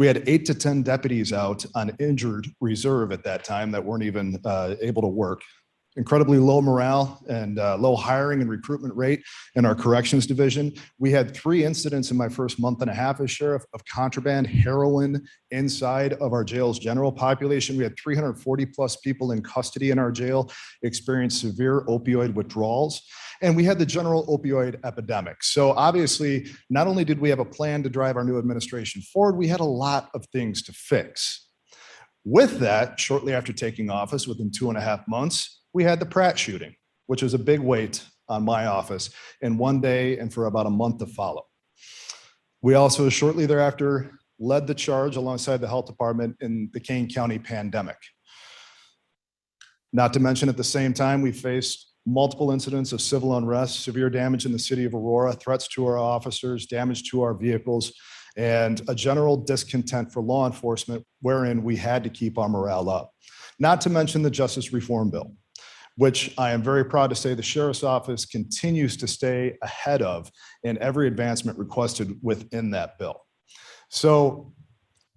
We had 8 to 10 deputies out on injured reserve at that time that weren't even able to work. Incredibly low morale and low hiring and recruitment rate in our corrections division. We had 3 incidents in my first month and a half as sheriff of contraband heroin inside of our jail's general population. We had 340 plus people in custody in our jail experience severe opioid withdrawals. And we had the general opioid epidemic. So obviously, not only did we have a plan to drive our new administration forward, we had a lot of things to fix. With that, shortly after taking office, within 2.5 months, we had the Pratt shooting, which was a big weight on my office in one day and for about a month to follow. We also shortly thereafter led the charge alongside the health department in the Kane County pandemic. Not to mention at the same time, we faced multiple incidents of civil unrest, severe damage in the city of Aurora, threats to our officers, damage to our vehicles, and a general discontent for law enforcement wherein we had to keep our morale up. Not to mention the Justice Reform Bill, which I am very proud to say the Sheriff's Office continues to stay ahead of in every advancement requested within that bill. So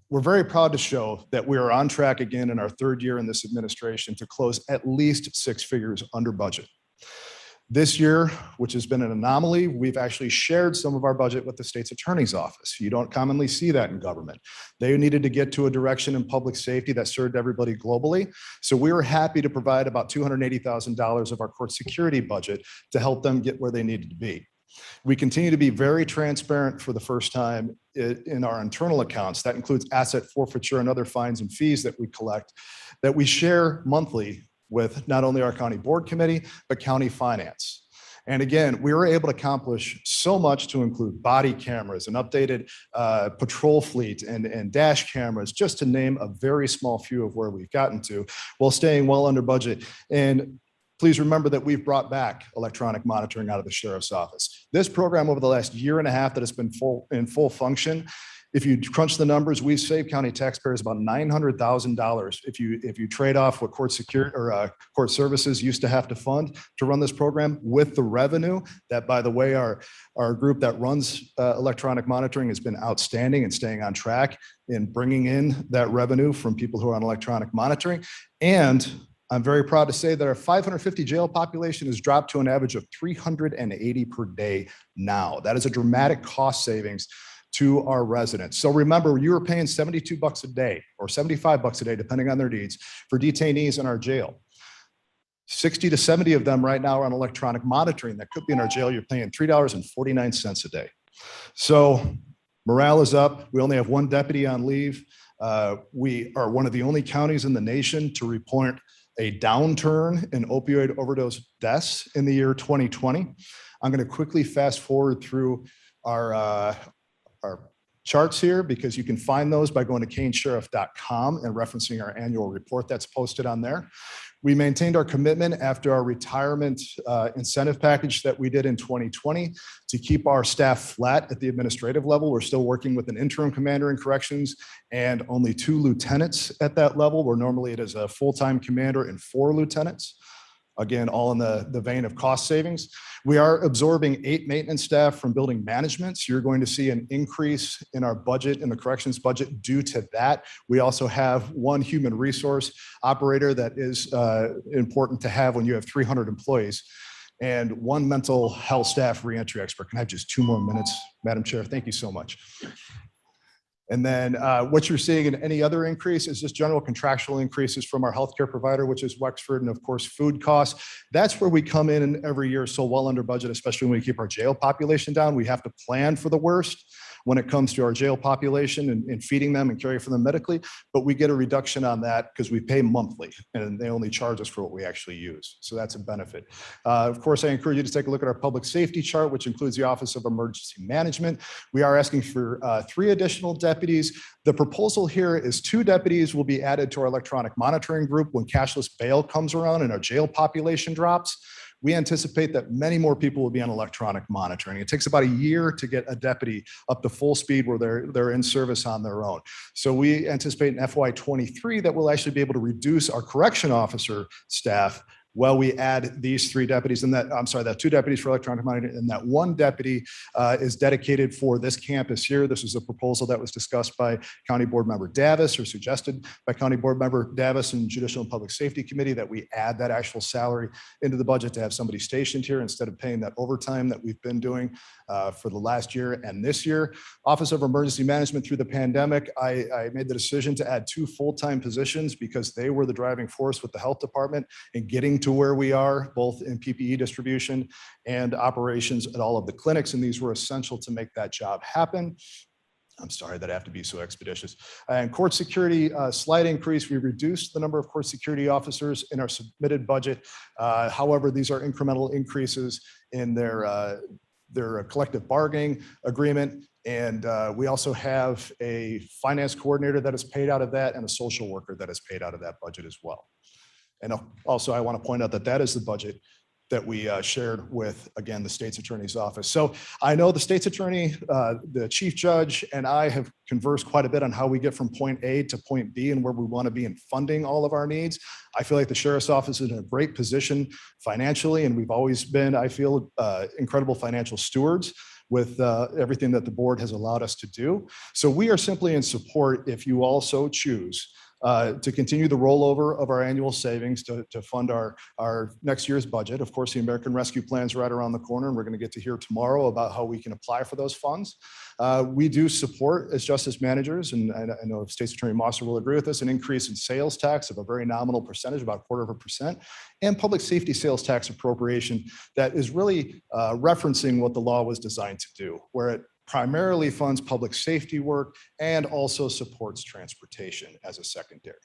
we're very proud to show that we are on track again in our 3rd year in this administration to close at least 6 figures under budget. This year, which has been an anomaly, we've actually shared some of our budget with the state's attorney's office. You don't commonly see that in government. They needed to get to a direction in public safety that served everybody globally. So we were happy to provide about $280,000 of our court security budget to help them get where they needed to be. We continue to be very transparent for the first time in our internal accounts. That includes asset forfeiture and other fines and fees that we collect that we share monthly with not only our county board committee, but county finance. And again, we were able to accomplish so much to include body cameras, an updated patrol fleet and dash cameras, just to name a very small few of where we've gotten to, while staying well under budget. And please remember that we've brought back electronic monitoring out of the sheriff's office. This program over the last 1.5 years that has been in full function If you crunch the numbers, we've saved county taxpayers about $900,000 if you trade off what court security or court services used to have to fund to run this program with the revenue that, by the way, our group that runs electronic monitoring has been outstanding and staying on track in bringing in that revenue from people who are on electronic monitoring. And I'm very proud to say that our 550 jail population has dropped to an average of 380 per day now. That is a dramatic cost savings to our residents. So remember, you were paying $72 a day or $75 a day, depending on their needs, for detainees in our jail. 60 to 70 of them right now are on electronic monitoring that could be in our jail. You're paying $3.49 a day. So morale is up. We only have one deputy on leave. We are one of the only counties in the nation to report a downturn in opioid overdose deaths in the year 2020. I'm going to quickly fast forward through our charts here because you can find those by going to canesheriff.com and referencing our annual report that's posted on there. We maintained our commitment after our retirement incentive package that we did in 2020 to keep our staff flat at the administrative level. We're still working with an interim commander in corrections and only 2 lieutenants at that level, where normally it is a full-time commander and 4 lieutenants. Again, all in the vein of cost savings. We are absorbing 8 maintenance staff from building management. So you're going to see an increase in our budget, in the corrections budget due to that. We also have 1 human resource operator that is important to have when you have 300 employees, and 1 mental health staff reentry expert. Can I have just 2 more minutes, Madam Chair? Thank you so much. And then what you're seeing in any other increase is just general contractual increases from our healthcare provider, which is Wexford, and of course, food costs. That's where we come in every year so well under budget, especially when we keep our jail population down. We have to plan for the worst when it comes to our jail population and feeding them and caring for them medically, but we get a reduction on that because we pay monthly and they only charge us for what we actually use. So that's a benefit. Of course, I encourage you to take a look at our public safety chart, which includes the Office of Emergency Management. We are asking for 3 additional deputies. The proposal here is 2 deputies will be added to our electronic monitoring group when cashless bail comes around and our jail population drops. We anticipate that many more people will be on electronic monitoring. It takes about a year to get a deputy up to full speed where they're in service on their own. So we anticipate in FY23 that we'll actually be able to reduce our correction officer staff while we add these 3 deputies, and that 2 deputies for electronic monitoring, and that 1 deputy is dedicated for this campus here. This is a proposal that was discussed by County Board Member Davis, or suggested by County Board Member Davis and Judicial and Public Safety Committee, that we add that actual salary into the budget to have somebody stationed here instead of paying that overtime that we've been doing for the last year and this year. Office of Emergency Management, through the pandemic, I made the decision to add 2 full-time positions because they were the driving force with the health department in getting to where we are, both in PPE distribution and operations at all of the clinics. And these were essential to make that job happen. I'm sorry that I have to be so expeditious. And court security, slight increase. We reduced the number of court security officers in our submitted budget. However, these are incremental increases in their collective bargaining agreement. And we also have a finance coordinator that is paid out of that and a social worker that is paid out of that budget as well. And also, I want to point out that that is the budget that we shared with, again, the state's attorney's office. So I know the state's attorney, the chief judge, and I have conversed quite a bit on how we get from point A to point B and where we want to be in funding all of our needs. I feel like the sheriff's office is in a great position financially, and we've always been, I feel, incredible financial stewards with everything that the board has allowed us to do. So we are simply in support, if you also choose, to continue the rollover of our annual savings to fund our next year's budget. Of course, the American Rescue Plan is right around the corner, and we're going to get to hear tomorrow about how we can apply for those funds. We do support, as justice managers, and I know State's Attorney Mosser will agree with us, an increase in sales tax of a very nominal percentage, about 0.25%, and public safety sales tax appropriation that is really referencing what the law was designed to do, where it primarily funds public safety work and also supports transportation as a secondary.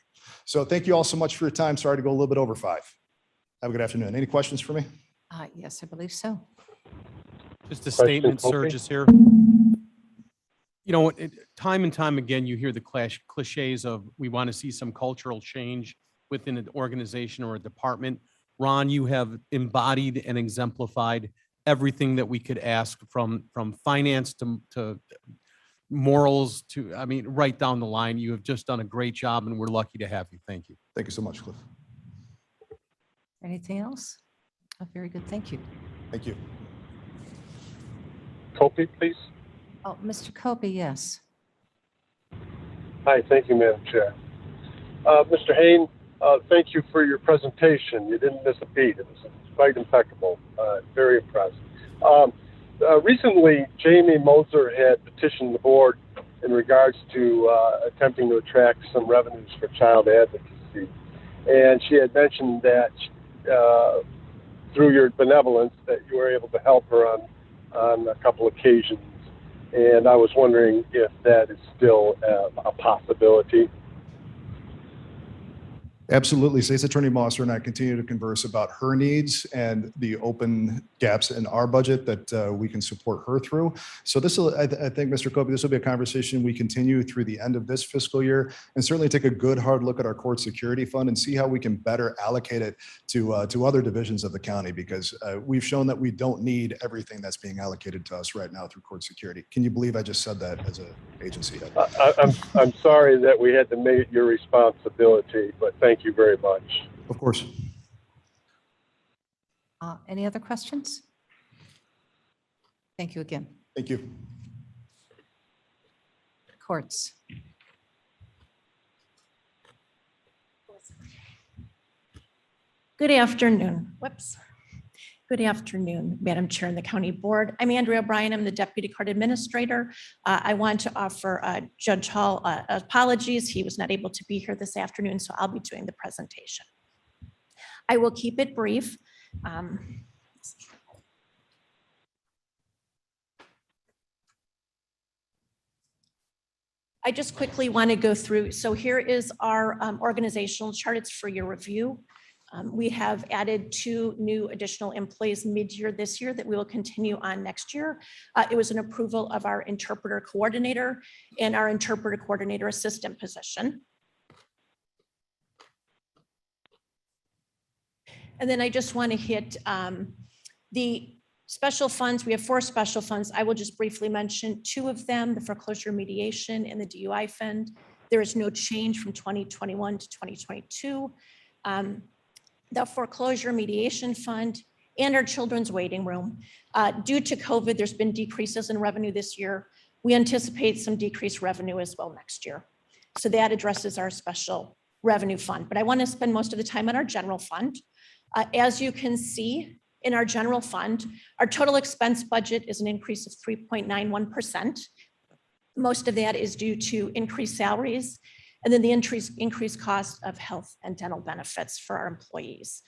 So thank you all so much for your time. Sorry to go a little bit over 5. Have a good afternoon. Any questions for me? Yes, I believe so. Just a statement, sir, just here. You know, time and time again, you hear the cliches of we want to see some cultural change within an organization or a department. Ron, you have embodied and exemplified everything that we could ask from finance to morals to, I mean, right down the line. You have just done a great job and we're lucky to have you. Thank you. Thank you so much, Cliff. Anything else? Oh, very good. Thank you. Thank you. Copy, please. Oh, Mr. Kobe, yes. Hi, thank you, Madam Chair. Mr. Hain, thank you for your presentation. You didn't miss a beat. It was quite impeccable. Very impressed. Recently, Jamie Moser had petitioned the board in regards to attempting to attract some revenues for child advocacy. And she had mentioned that through your benevolence that you were able to help her on a couple occasions. And I was wondering if that is still a possibility. Absolutely. State's Attorney Mosser and I continue to converse about her needs and the open gaps in our budget that we can support her through. So this will, I think, Mr. Kobe, this will be a conversation we continue through the end of this fiscal year, and certainly take a good hard look at our court security fund and see how we can better allocate it to other divisions of the county, because we've shown that we don't need everything that's being allocated to us right now through court security. Can you believe I just said that as an agency head? I'm sorry that we had to make it your responsibility, but thank you very much. Of course. Any other questions? Thank you again. Thank you. Courts. Good afternoon. Whoops. Good afternoon, Madam Chair and the County Board. I'm Andrea O'Brien. I'm the Deputy Court Administrator. I want to offer Judge Hall apologies. He was not able to be here this afternoon, so I'll be doing the presentation. I will keep it brief. I just quickly want to go through. So here is our organizational chart. It's for your review. We have added 2 new additional employees mid-year this year that we will continue on next year. It was an approval of our interpreter coordinator and our interpreter coordinator assistant position. And then I just want to hit the special funds. We have 4 special funds. I will just briefly mention 2 of them, the foreclosure mediation and the DUI fund. There is no change from 2021 to 2022. The foreclosure mediation fund and our children's waiting room. Due to COVID, there's been decreases in revenue this year. We anticipate some decreased revenue as well next year. So that addresses our special revenue fund. But I want to spend most of the time on our general fund. As you can see in our general fund, our total expense budget is an increase of 3.91%. Most of that is due to increased salaries, and then the increased cost of health and dental benefits for our employees.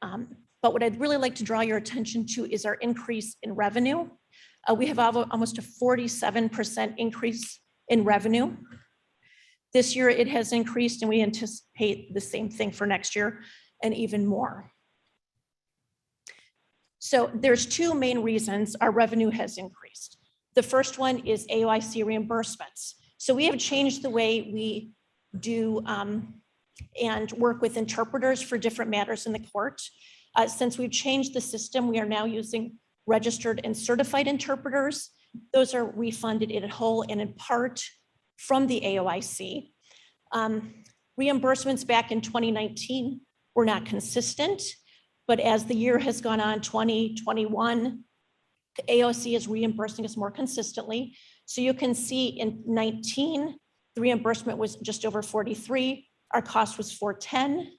But what I'd really like to draw your attention to is our increase in revenue. We have almost a 47% increase in revenue. This year it has increased, and we anticipate the same thing for next year and even more. So there's 2 main reasons our revenue has increased. The first one is AOIC reimbursements. So we have changed the way we do and work with interpreters for different matters in the court. Since we've changed the system, we are now using registered and certified interpreters. Those are refunded in whole and in part from the AOIC. Reimbursements back in 2019 were not consistent, but as the year has gone on, 2021, the AOC is reimbursing us more consistently. So you can see in 19, the reimbursement was just over 43. Our cost was 410.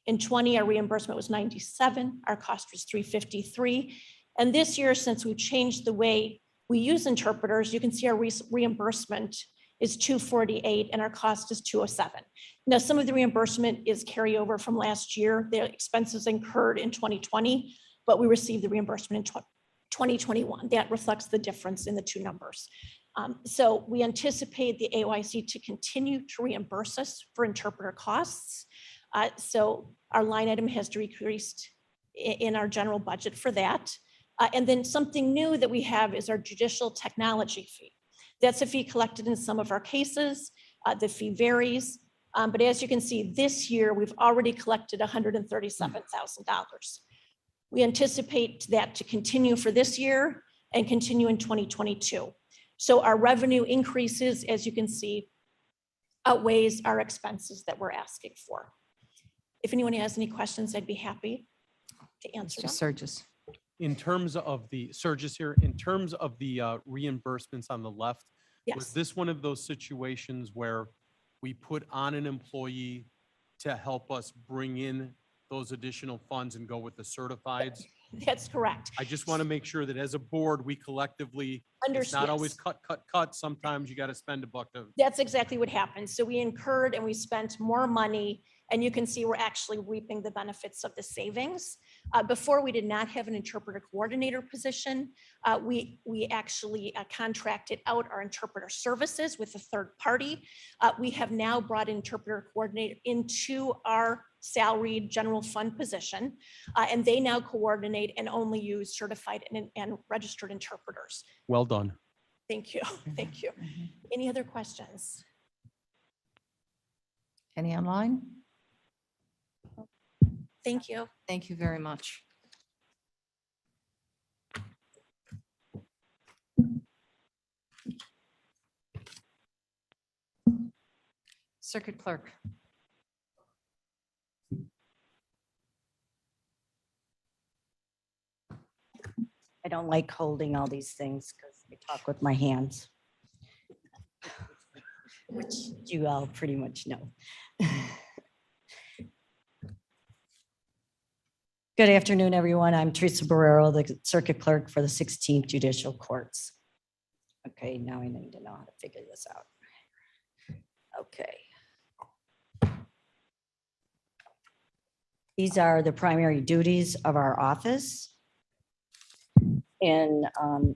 In 20, our reimbursement was 97. Our cost was 353. And this year, since we've changed the way we use interpreters, you can see our reimbursement is 248 and our cost is 207. Now, some of the reimbursement is carryover from last year. The expenses incurred in 2020, but we received the reimbursement in 2021. That reflects the difference in the 2 numbers. So we anticipate the AOIC to continue to reimburse us for interpreter costs. So our line item has decreased in our general budget for that. And then something new that we have is our judicial technology fee. That's a fee collected in some of our cases. The fee varies. But as you can see, this year, we've already collected $137,000. We anticipate that to continue for this year and continue in 2022. So our revenue increases, as you can see, outweighs our expenses that we're asking for. If anyone has any questions, I'd be happy to answer Mr. them. Surges. In terms of the surges here, in terms of the reimbursements on the left, was Yes. this one of those situations where we put on an employee to help us bring in those additional funds and go with the certifieds? That's correct. I just want to make sure that as a board, we collectively, it's not always Yes. cut. Sometimes you got to spend a buck to. That's exactly what happened. So we incurred and we spent more money, and you can see we're actually reaping the benefits of the savings. Before, we did not have an interpreter coordinator position. We actually contracted out our interpreter services with a third party. We have now brought interpreter coordinator into our salaried general fund position, and they now coordinate and only use certified and registered interpreters. Well done. Thank you. Thank you. Any other questions? Any online? Thank you. Thank you very much. Circuit Clerk. I don't like holding all these things because I talk with my hands, which you all pretty much know. Good afternoon, everyone. I'm Teresa Barrero, the Circuit Clerk for the 16th Judicial Courts. Okay, now I need to know how to figure this out. Okay. These are the primary duties of our office. In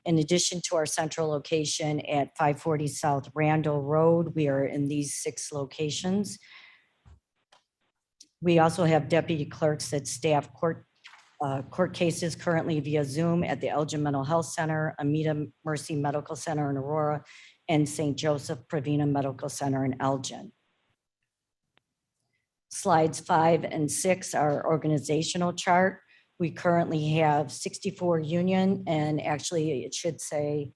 addition to our central location at 540 South Randall Road, we are in these 6 locations. We also have deputy clerks that staff court cases currently via Zoom at the Elgin Mental Health Center, Amita Mercy Medical Center in Aurora, and St. Joseph Pravina Medical Center in Elgin. Slides 5 and 6 are organizational chart. We currently have 64 union, and actually it should say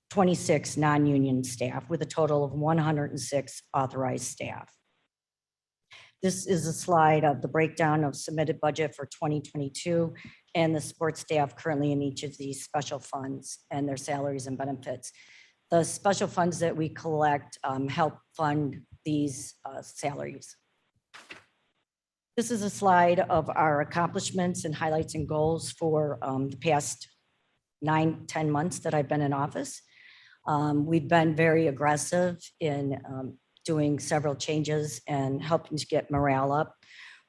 26 non-union staff with a total of 106 authorized staff. This is a slide of the breakdown of submitted budget for 2022 and the support staff currently in each of these special funds and their salaries and benefits. The special funds that we collect help fund these salaries. This is a slide of our accomplishments and highlights and goals for the past 9-10 months that I've been in office. We've been very aggressive in doing several changes and helping to get morale up.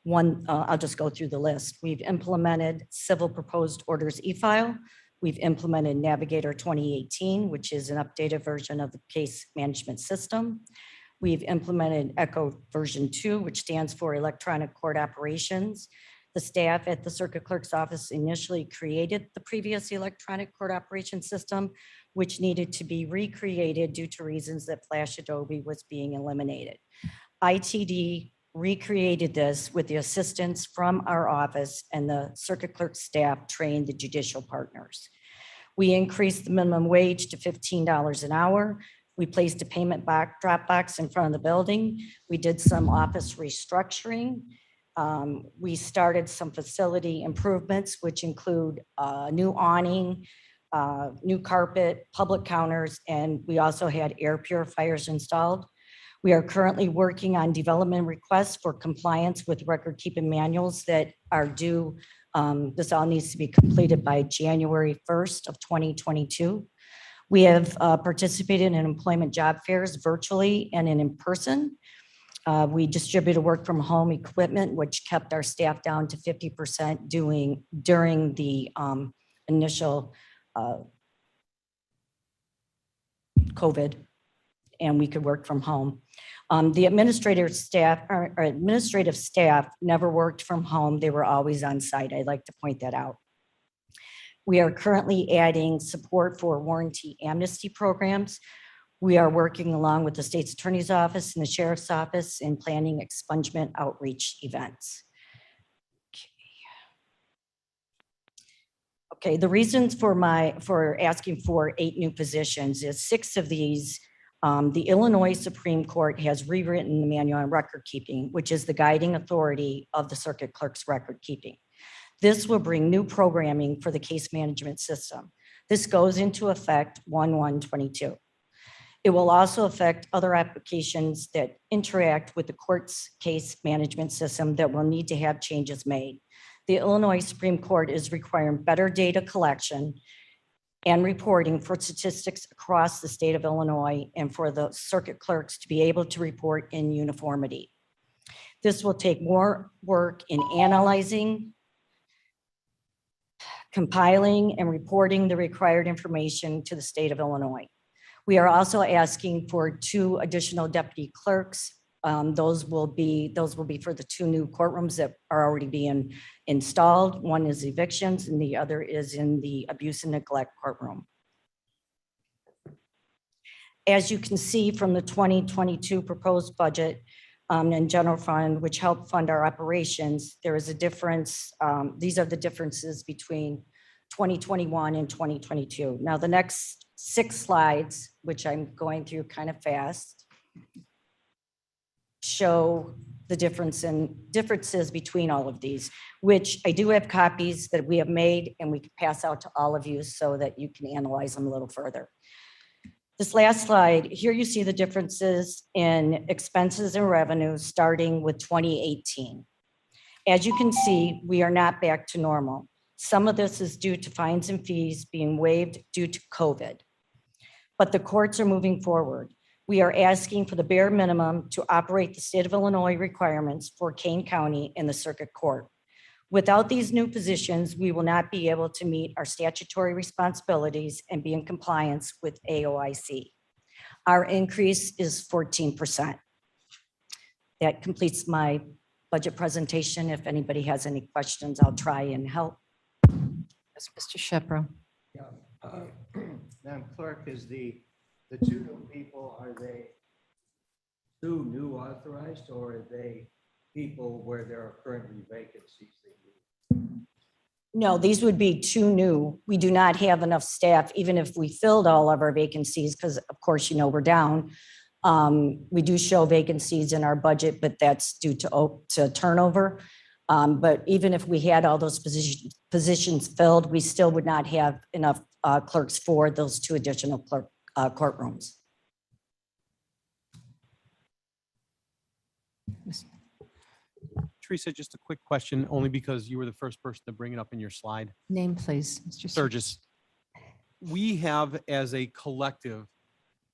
One, I'll just go through the list. We've implemented Civil Proposed Orders e-file. We've implemented Navigator 2018, which is an updated version of the case management system. We've implemented ECHO version 2, which stands for Electronic Court Operations. The staff at the Circuit Clerk's office initially created the previous Electronic Court Operations system, which needed to be recreated due to reasons that Flash Adobe was being eliminated. ITD recreated this with the assistance from our office, and the Circuit Clerk staff trained the judicial partners. We increased the minimum wage to $15 an hour. We placed a payment drop box in front of the building. We did some office restructuring. We started some facility improvements, which include new awning, new carpet, public counters, and we also had air purifiers installed. We are currently working on development requests for compliance with record keeping manuals that are due. This all needs to be completed by January 1st of 2022. We have participated in employment job fairs virtually and in person. We distributed work from home equipment, which kept our staff down to 50% during the initial COVID, and we could work from home. The administrative staff never worked from home. They were always on site. I'd like to point that out. We are currently adding support for warranty amnesty programs. We are working along with the state's attorney's office and the sheriff's office in planning expungement outreach events. Okay, the reasons for asking for 8 new positions is 6 of these, the Illinois Supreme Court has rewritten the manual on record keeping, which is the guiding authority of the circuit clerk's record keeping. This will bring new programming for the case management system. This goes into effect 1/1/22. It will also affect other applications that interact with the court's case management system that will need to have changes made. The Illinois Supreme Court is requiring better data collection and reporting for statistics across the state of Illinois and for the circuit clerks to be able to report in uniformity. This will take more work in analyzing, compiling, and reporting the required information to the state of Illinois. We are also asking for 2 additional deputy clerks. Those will be for the 2 new courtrooms that are already being installed. One is evictions and the other is in the abuse and neglect courtroom. As you can see from the 2022 proposed budget and general fund, which help fund our operations, there is a difference. These are the differences between 2021 and 2022. Now, the next 6 slides, which I'm going through kind of fast, show the differences between all of these, which I do have copies that we have made and we can pass out to all of you so that you can analyze them a little further. This last slide, here you see the differences in expenses and revenues starting with 2018. As you can see, we are not back to normal. Some of this is due to fines and fees being waived due to COVID. But the courts are moving forward. We are asking for the bare minimum to operate the state of Illinois requirements for Kane County in the circuit court. Without these new positions, we will not be able to meet our statutory responsibilities and be in compliance with AOIC. Our increase is 14%. That completes my budget presentation. If anybody has any questions, I'll try and help. Yes, Mr. Shepro. Madam Clerk, is the 2 new people, are they 2 new authorized or are they people where there are currently vacancies? No, these would be 2 new. We do not have enough staff, even if we filled all of our vacancies, because of course, you know, we're down. We do show vacancies in our budget, but that's due to turnover. But even if we had all those positions filled, we still would not have enough clerks for those 2 additional courtrooms. Teresa, just a quick question, only because you were the first person to bring it up in your slide. Name, please, Mr. Sturgis. We have, as a collective,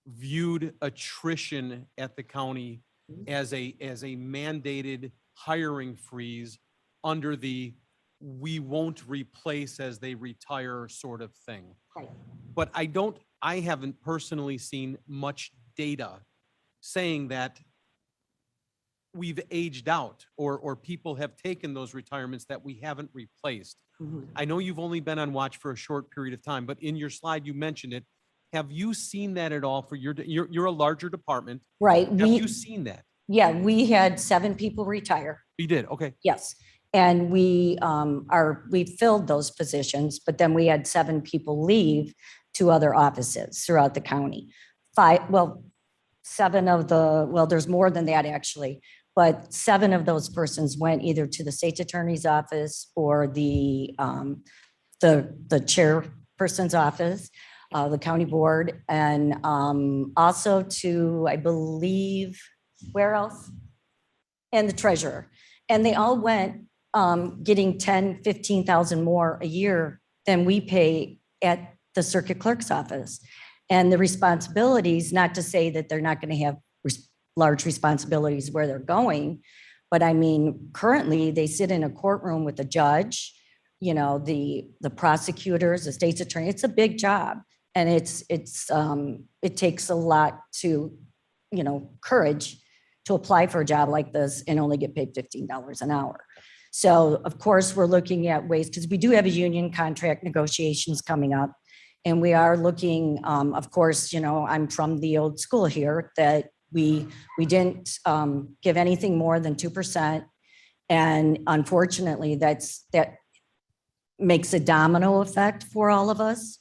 viewed attrition at the county as a mandated hiring freeze under the we won't replace as they retire sort of thing. Right. But I haven't personally seen much data saying that we've aged out or people have taken those retirements that we haven't replaced. I know you've only been on watch for a short period of time, but in your slide, you mentioned it. Have you seen that at all for you're a larger department? Right. Have you seen that? Yeah, we had 7 people retire. You did, okay. Yes. And we filled those positions, but then we had 7 people leave to other offices throughout the county. 7 of there's more than that actually, but 7 of those persons went either to the state's attorney's office or the chairperson's office, the county board, and also to, I believe, where else? And the treasurer. And they all went getting 10, 15,000 more a year than we pay at the circuit clerk's office. And the responsibilities, not to say that they're not going to have large responsibilities where they're going, but I mean, currently they sit in a courtroom with the judge, you know, the prosecutors, the state's attorney. It's a big job, and it takes a lot to, you know, courage to apply for a job like this and only get paid $15 an hour. So of course, we're looking at ways, because we do have a union contract negotiations coming up. And we are looking, of course, you know, I'm from the old school here, that we didn't give anything more than 2%. And unfortunately, that makes a domino effect for all of us.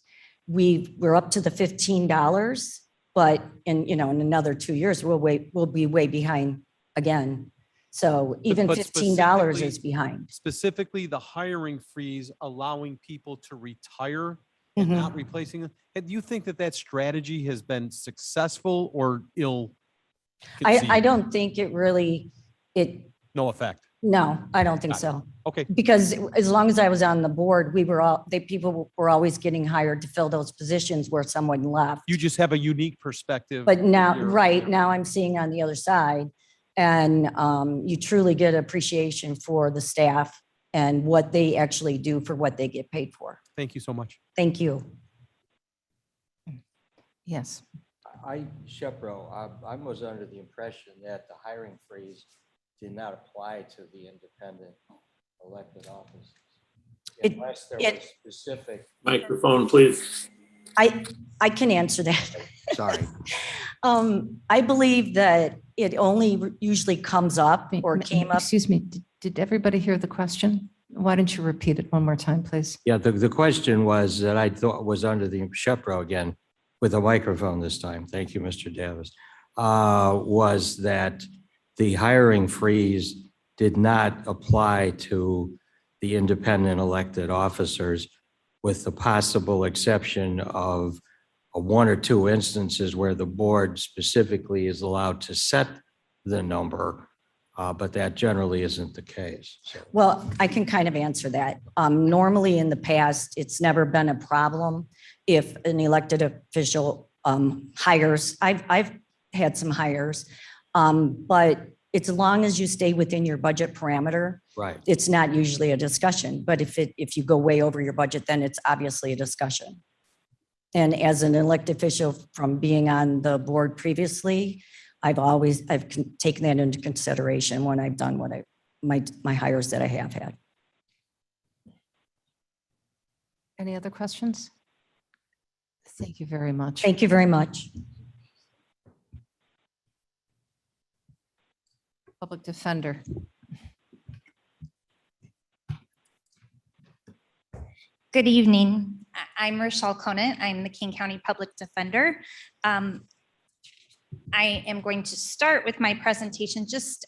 We're up to the $15, but in another 2 years, we'll be way behind again. So even but $15 is specifically- behind. Specifically, the hiring freeze allowing people to retire and Mhm. not replacing them. And do you think that that strategy has been successful or ill? I conceived? don't think No effect. no, I don't think Got it. so. Okay. Because as long as I was on the board, people were always getting hired to fill those positions where someone left. You just have a unique perspective. But now, You're- right, now I'm seeing on the other side, and you truly get appreciation for the staff and what they actually do for what they get paid for. Thank you so much. Thank you. Yes. Shepro, I was under the impression that the hiring freeze did not apply to the independent elected offices. Unless there was specific. Microphone, please. I can answer that. Sorry. I believe that it only usually comes up or came up. Excuse me, did everybody hear the question? Why don't you repeat it one more time, please? Yeah, the question was that I thought was under the Shepro again, with a microphone this time. Thank you, Mr. Davis. Was that the hiring freeze did not apply to the independent elected officers, with the possible exception of one or two instances where the board specifically is allowed to set the number, but that generally isn't the case. So, Well, I can kind of answer that. Normally in the past, it's never been a problem if an elected official hires. I've had some hires, but it's as long as you stay within your budget parameter, right. it's not usually a discussion. But if you go way over your budget, then it's obviously a discussion. And as an elected official from being on the board previously, I've taken that into consideration when I've done my hires that I have had. Any other questions? Thank you very much. Thank you very much. Public Defender. Good evening. I'm Rochelle Conant. I'm the King County Public Defender. I am going to start with my presentation.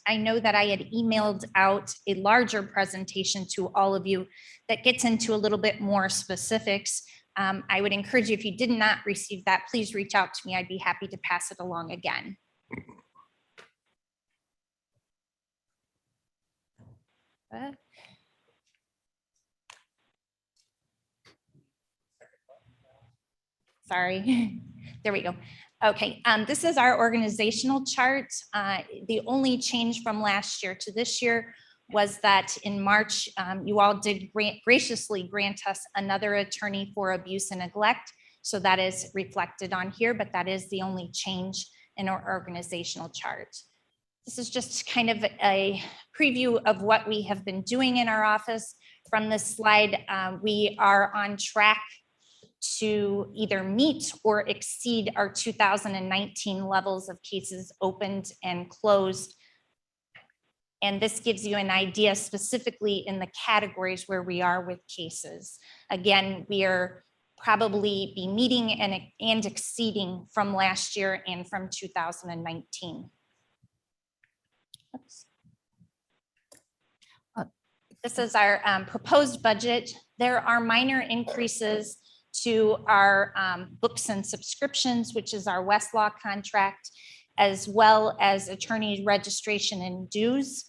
I know that I had emailed out a larger presentation to all of you that gets into a little bit more specifics. I would encourage you, if you did not receive that, please reach out to me. I'd be happy to pass it along again. Sorry, there we go. Okay, this is our organizational chart. The only change from last year to this year was that in March, you all did graciously grant us another attorney for abuse and neglect. So that is reflected on here, but that is the only change in our organizational chart. This is just kind of a preview of what we have been doing in our office. From this slide, we are on track to either meet or exceed our 2019 levels of cases opened and closed. And this gives you an idea specifically in the categories where we are with cases. Again, we are probably be meeting and exceeding from last year and from 2019. Oops. This is our proposed budget. There are minor increases to our books and subscriptions, which is our Westlaw contract, as well as attorney registration and dues.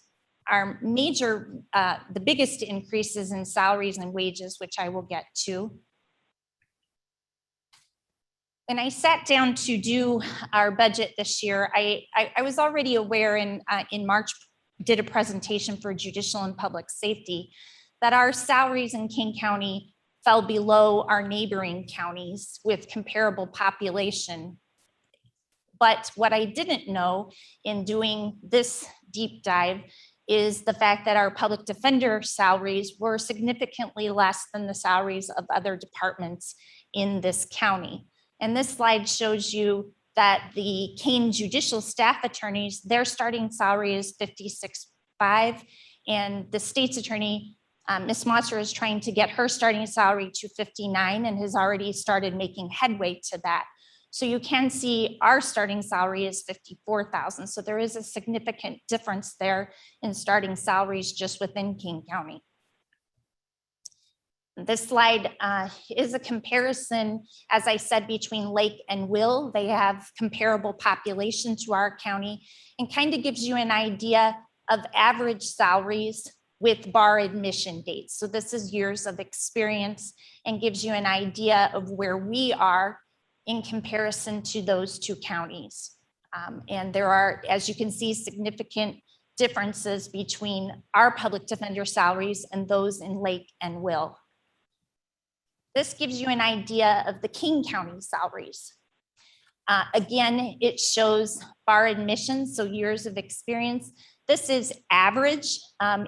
Our major, the biggest increases in salaries and wages, which I will get to. When I sat down to do our budget this year, I was already aware in March, did a presentation for judicial and public safety, that our salaries in King County fell below our neighboring counties with comparable population. But what I didn't know in doing this deep dive is the fact that our public defender salaries were significantly less than the salaries of other departments in this county. And this slide shows you that the Kane judicial staff attorneys, their starting salary is $56,500, and the state's attorney Ms. Mosser is trying to get her starting salary to 59 and has already started making headway to that. So you can see our starting salary is 54,000. So there is a significant difference there in starting salaries just within King County. This slide is a comparison, as I said, between Lake and Will. They have comparable population to our county and kind of gives you an idea of average salaries with bar admission dates. So this is years of experience and gives you an idea of where we are in comparison to those two counties. And there are, as you can see, significant differences between our public defender salaries and those in Lake and Will. This gives you an idea of the King County salaries. Again, it shows bar admissions, so years of experience. This is average.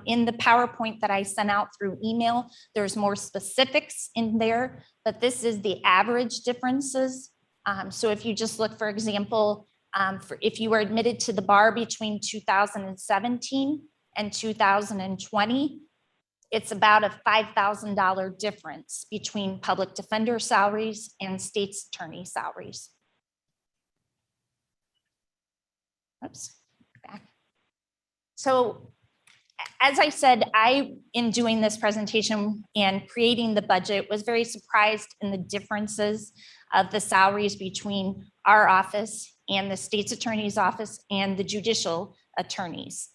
In the PowerPoint that I sent out through email, there's more specifics in there, but this is the average differences. So if you just look, for example, if you were admitted to the bar between 2017 and 2020, it's about a $5,000 difference between public defender salaries and state's attorney salaries. Oops, back. So as I said, in doing this presentation and creating the budget, was very surprised in the differences of the salaries between our office and the state's attorney's office and the judicial attorneys.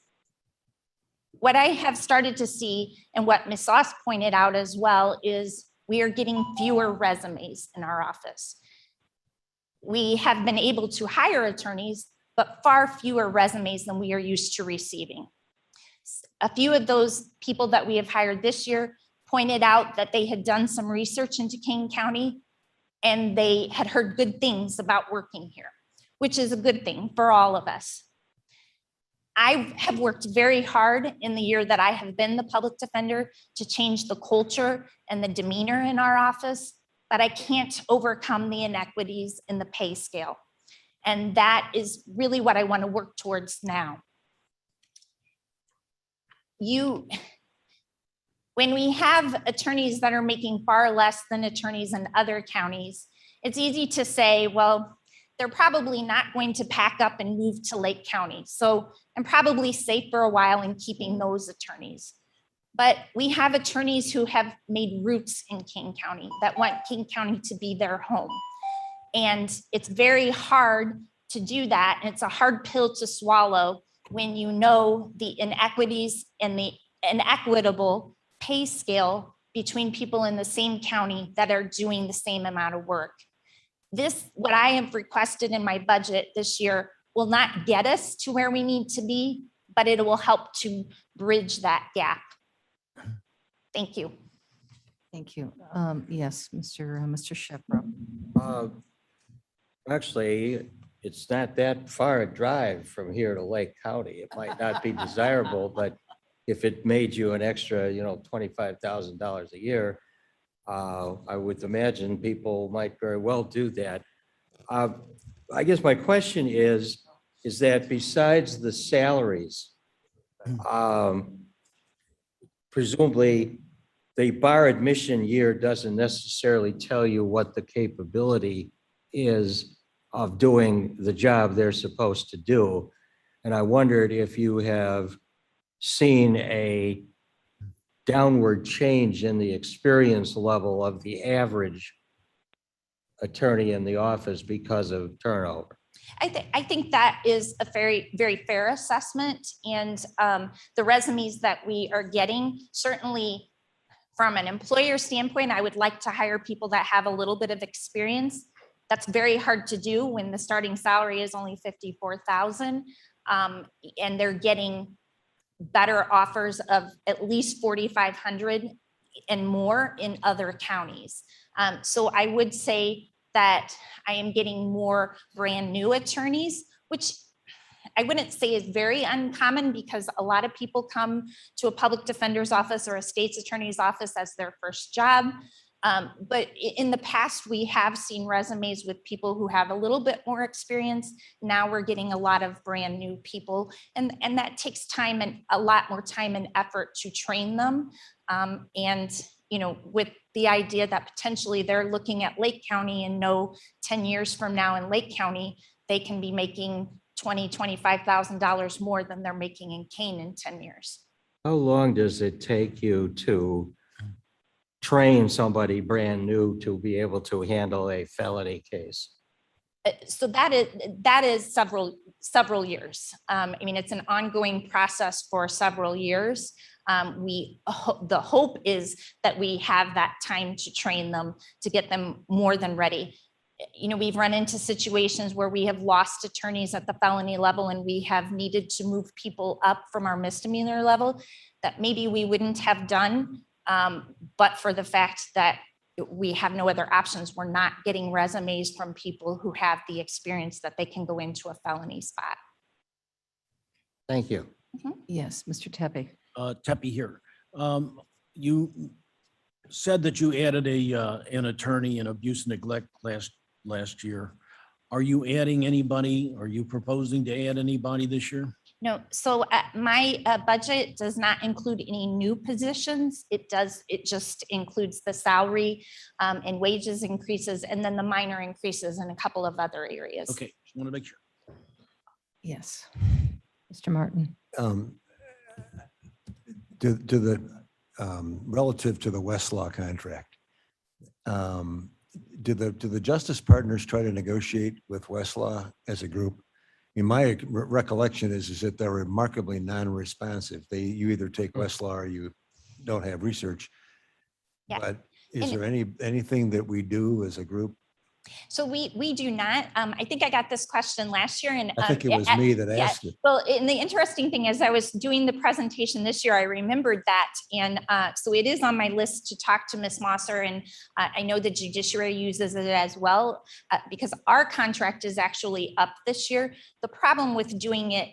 What I have started to see, and what Ms. Sauce pointed out as well, is we are getting fewer resumes in our office. We have been able to hire attorneys, but far fewer resumes than we are used to receiving. A few of those people that we have hired this year pointed out that they had done some research into King County and they had heard good things about working here, which is a good thing for all of us. I have worked very hard in the year that I have been the public defender to change the culture and the demeanor in our office, but I can't overcome the inequities in the pay scale. And that is really what I want to work towards now. When we have attorneys that are making far less than attorneys in other counties, it's easy to say, well, they're probably not going to pack up and move to Lake County. So I'm probably safe for a while in keeping those attorneys. But we have attorneys who have made roots in King County that want King County to be their home. And it's very hard to do that. And it's a hard pill to swallow when you know the inequities and the inequitable pay scale between people in the same county that are doing the same amount of work. This, what I have requested in my budget this year, will not get us to where we need to be, but it will help to bridge that gap. Thank you. Thank you. Yes, Mr. Shepro. Actually, it's not that far a drive from here to Lake County. It might not be desirable, but if it made you an extra, $25,000 a year, I would imagine people might very well do that. I guess my question is that besides the salaries, presumably the bar admission year doesn't necessarily tell you what the capability is of doing the job they're supposed to do. And I wondered if you have seen a downward change in the experience level of the average attorney in the office because of turnover. I think that is a very, very fair assessment. And the resumes that we are getting, certainly from an employer standpoint, I would like to hire people that have a little bit of experience. That's very hard to do when the starting salary is only $54,000, and they're getting better offers of at least $4,500 and more in other counties. So I would say that I am getting more brand new attorneys, which I wouldn't say is very uncommon because a lot of people come to a public defender's office or a state's attorney's office as their first job. But in the past, we have seen resumes with people who have a little bit more experience. Now we're getting a lot of brand new people, and that takes time and a lot more time and effort to train them. And, you know, with the idea that potentially they're looking at Lake County and know 10 years from now in Lake County, they can be making $25,000 more than they're making in Kane in 10 years. How long does it take you to train somebody brand new to be able to handle a felony case? So that is several years. I mean, it's an ongoing process for several years. The hope is that we have that time to train them, to get them more than ready. You know, we've run into situations where we have lost attorneys at the felony level, and we have needed to move people up from our misdemeanor level that maybe we wouldn't have done, but for the fact that we have no other options. We're not getting resumes from people who have the experience that they can go into a felony spot. Thank you. Yes, Mr. Tepe. Tepe here. You said that you added an attorney in abuse and neglect last year. Are you adding anybody? Are you proposing to add anybody this year? No, so my budget does not include any new positions. It just includes the salary and wages increases, and then the minor increases in a couple of other areas. Okay, just want to make sure. Yes. Mr. Martin. To the relative to the Westlaw contract, do the justice partners try to negotiate with Westlaw as a group? In my recollection is that they're remarkably non-responsive. You either take Westlaw or you don't have research. Yeah. But is And- there anything that we do as a group? So we do not. I think I got this question last year, and I think it was me that asked it. Well, and the interesting thing is, I was doing the presentation this year. I remembered that, and so it is on my list to talk to Ms. Mosser, and I know the judiciary uses it as well because our contract is actually up this year. The problem with doing it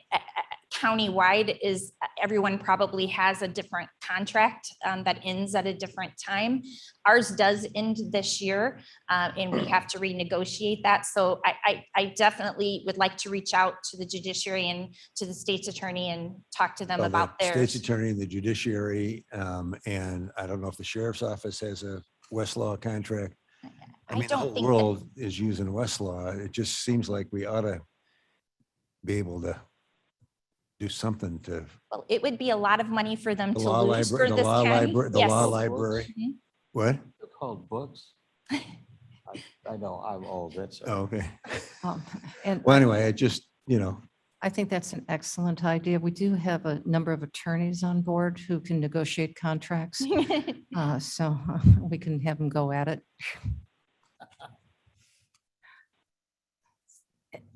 countywide is everyone probably has a different contract that ends at a different time. Ours does end this year, and we have to renegotiate that. So I definitely would like to reach out to the judiciary and to the state's attorney and talk to them Well, about the theirs. state's attorney and the judiciary, and I don't know if the sheriff's office has a Westlaw contract. I mean, the don't whole think that- world is using Westlaw. It just seems like we ought to be able to do something to. Well, it would be a lot of money for them The to law lose for library, the this law county. library, the Yes. law library. Mhm. What? They're called books. I know, I'm old, that's. Oh, okay. And Well, anyway, it just, I think that's an excellent idea. We do have a number of attorneys on board who can negotiate contracts. So we can have them go at it.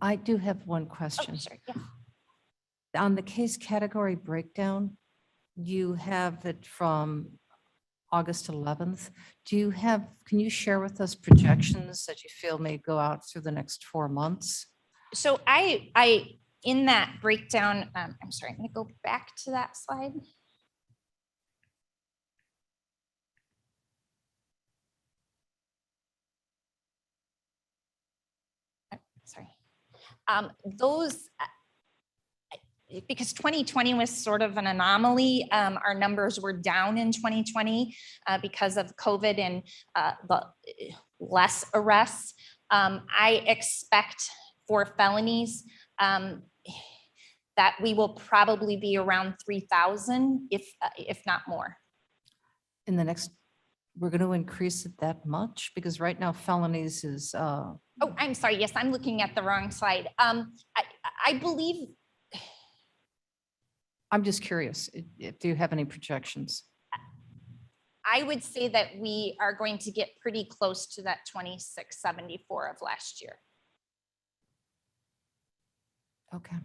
I do have one question. Sure, yeah. On the case category breakdown, you have it from August 11th. Can you share with us projections that you feel may go out through the next 4 months? So in that breakdown, I'm sorry, I'm going to go back to that slide. Sorry. Those, because 2020 was sort of an anomaly, our numbers were down in 2020 because of COVID and the less arrests. I expect for felonies that we will probably be around 3,000, if not more. In the next, we're going to increase it that much? Because right now felonies is, Oh, I'm sorry. Yes, I'm looking at the wrong slide. I believe, I'm just curious, do you have any projections? I would say that we are going to get pretty close to that 2674 of last year. Okay.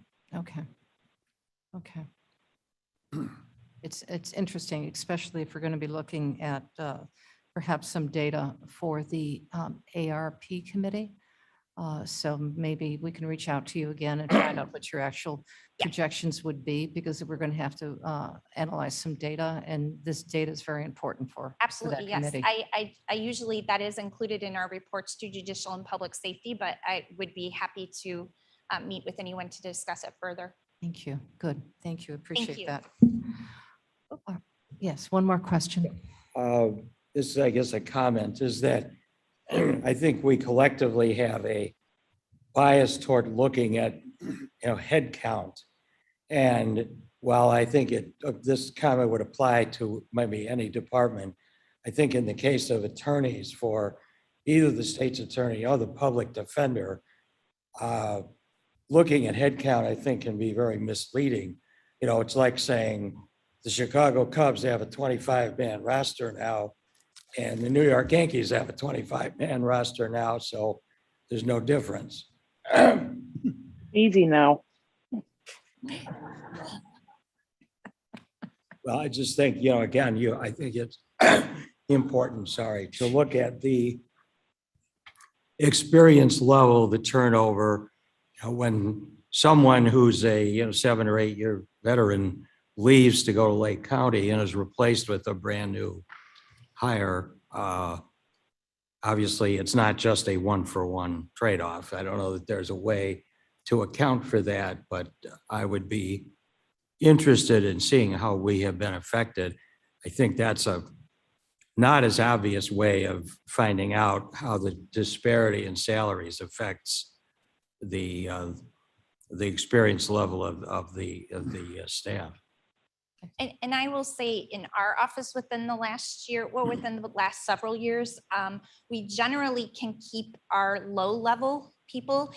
It's interesting, especially if we're going to be looking at perhaps some data for the ARP committee. So maybe we can reach out to you again and find out what your actual projections would be, because we're going to have to analyze some data, and this data is very important for that Absolutely, yes. committee. I usually, that is included in our reports to judicial and public safety, but I would be happy to meet with anyone to discuss it further. Thank you. Good. Thank you. Appreciate you. that. Yes, one more question. This is, I guess, a comment, is that I think we collectively have a bias toward looking at, head count. And while I think this comment would apply to maybe any department, I think in the case of attorneys, for either the state's attorney or the public defender, looking at head count, I think, can be very misleading. It's like saying the Chicago Cubs have a 25-man roster now, and the New York Yankees have a 25-man roster now, so there's no difference. Easy now. Well, I just think, again, I think it's important, to look at the experience level, the turnover. When someone who's a 7 or 8 year veteran leaves to go to Lake County and is replaced with a brand new hire, obviously it's not just a 1-for-1 trade-off. I don't know that there's a way to account for that, but I would be interested in seeing how we have been affected. I think that's a not as obvious way of finding out how the disparity in salaries affects the experience level of the staff. And I will say in our office within the last year, within the last several years, we generally can keep our low level people.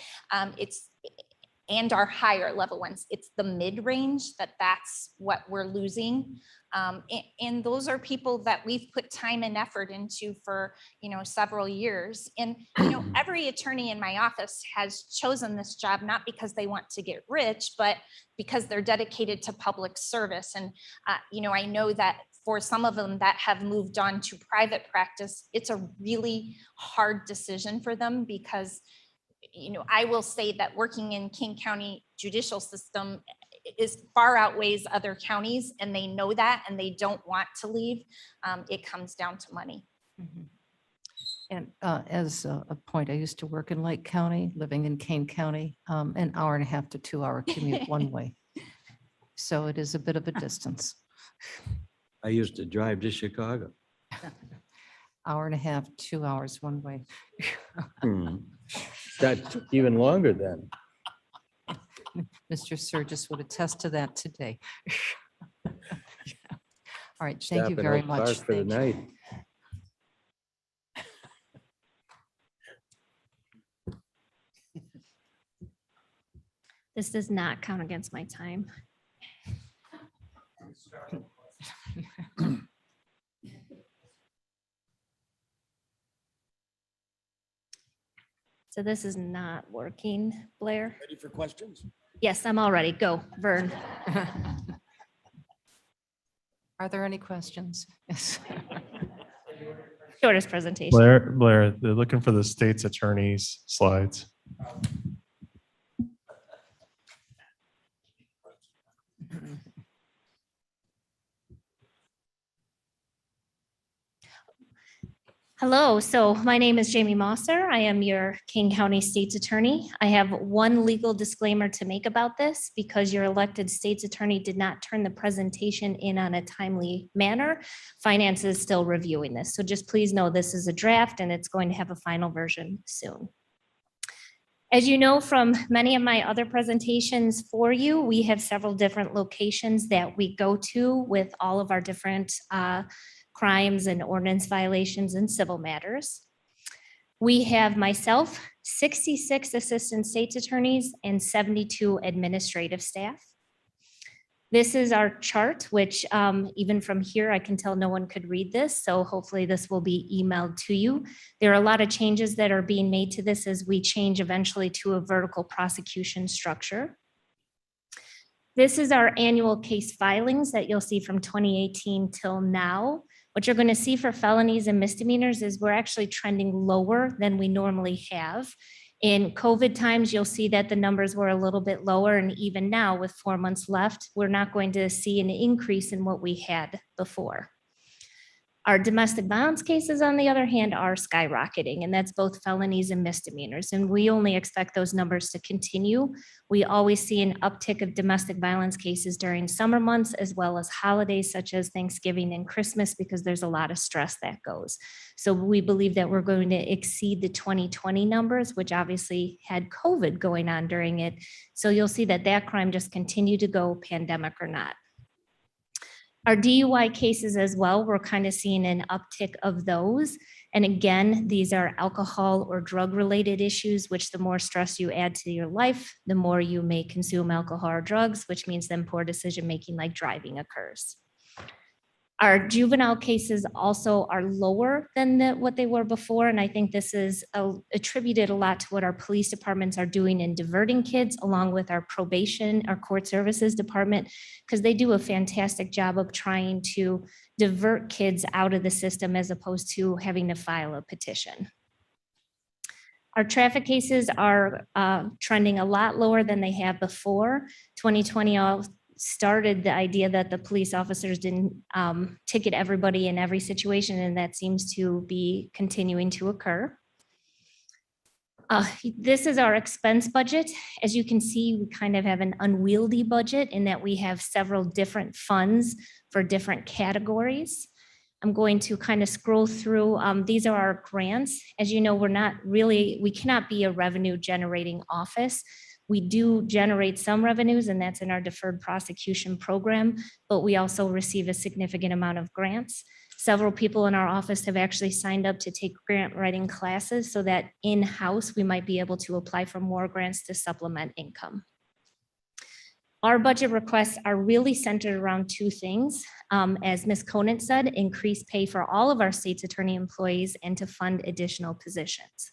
And our higher level ones. It's the mid-range that's what we're losing. And those are people that we've put time and effort into for, several years. And, every attorney in my office has chosen this job, not because they want to get rich, but because they're dedicated to public service. And, I know that for some of them that have moved on to private practice, it's a really hard decision for them because I will say that working in King County judicial system is far outweighs other counties, and they know that, and they don't want to leave. It comes down to money. Mhm. And as a point, I used to work in Lake County, living in Kane County, an hour and a half to 2 hour commute one way. So it is a bit of a distance. I used to drive to Chicago. Hour and a half, 2 hours one way. That took even longer then. Mr. Surgis would attest to that today. All right, thank Stop you at very Oak much. Park for the Thank you. night. This does not count against my time. So this is not working, Blair. Ready for questions? Yes, I'm all ready. Go, Vern. Are there any questions? Yes. Shortest presentation. Blair, they're looking for the state's attorney's slides. Hello, so my name is Jamie Mosser. I am your King County State's Attorney. I have one legal disclaimer to make about this because your elected state's attorney did not turn the presentation in on a timely manner. Finance is still reviewing this, so just please know this is a draft and it's going to have a final version soon. As you know from many of my other presentations for you, we have several different locations that we go to with all of our different crimes and ordinance violations and civil matters. We have myself, 66 assistant state's attorneys, and 72 administrative staff. This is our chart, which even from here, I can tell no one could read this, so hopefully this will be emailed to you. There are a lot of changes that are being made to this as we change eventually to a vertical prosecution structure. This is our annual case filings that you'll see from 2018 till now. What you're going to see for felonies and misdemeanors is we're actually trending lower than we normally have. In COVID times, you'll see that the numbers were a little bit lower, and even now with 4 months left, we're not going to see an increase in what we had before. Our domestic violence cases, on the other hand, are skyrocketing, and that's both felonies and misdemeanors. And we only expect those numbers to continue. We always see an uptick of domestic violence cases during summer months, as well as holidays such as Thanksgiving and Christmas, because there's a lot of stress that goes. So we believe that we're going to exceed the 2020 numbers, which obviously had COVID going on during it. So you'll see that that crime just continue to go, pandemic or not. Our DUI cases as well, we're kind of seeing an uptick of those. And again, these are alcohol or drug-related issues, which the more stress you add to your life, the more you may consume alcohol or drugs, which means then poor decision-making like driving occurs. Our juvenile cases also are lower than what they were before. And I think this is attributed a lot to what our police departments are doing in diverting kids, along with our probation, our court services department, because they do a fantastic job of trying to divert kids out of the system as opposed to having to file a petition. Our traffic cases are trending a lot lower than they have before. 2020 started the idea that the police officers didn't ticket everybody in every situation, and that seems to be continuing to occur. This is our expense budget. As you can see, we kind of have an unwieldy budget in that we have several different funds for different categories. I'm going to kind of scroll through. These are our grants. As you know, we cannot be a revenue generating office. We do generate some revenues, and that's in our deferred prosecution program, but we also receive a significant amount of grants. Several people in our office have actually signed up to take grant writing classes so that in-house we might be able to apply for more grants to supplement income. Our budget requests are really centered around two things. As Ms. Conant said, increase pay for all of our state's attorney employees and to fund additional positions.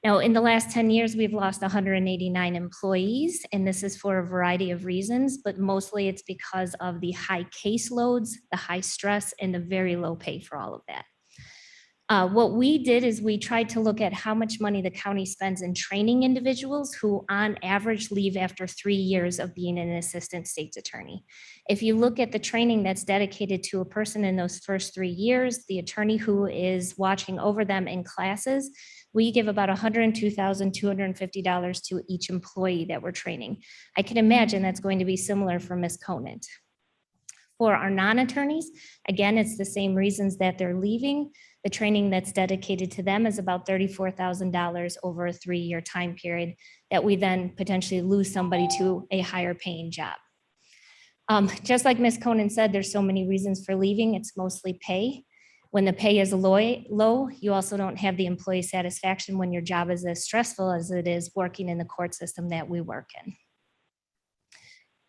Now, in the last 10 years, we've lost 189 employees, and this is for a variety of reasons, but mostly it's because of the high caseloads, the high stress, and the very low pay for all of that. What we did is we tried to look at how much money the county spends in training individuals who on average leave after 3 years of being an assistant state's attorney. If you look at the training that's dedicated to a person in those first 3 years, the attorney who is watching over them in classes, we give about $102,250 to each employee that we're training. I can imagine that's going to be similar for Ms. Conant. For our non-attorneys, again, it's the same reasons that they're leaving. The training that's dedicated to them is about $34,000 over a 3-year time period that we then potentially lose somebody to a higher paying job. Just like Ms. Conant said, there's so many reasons for leaving. It's mostly pay. When the pay is low, you also don't have the employee satisfaction when your job is as stressful as it is working in the court system that we work in.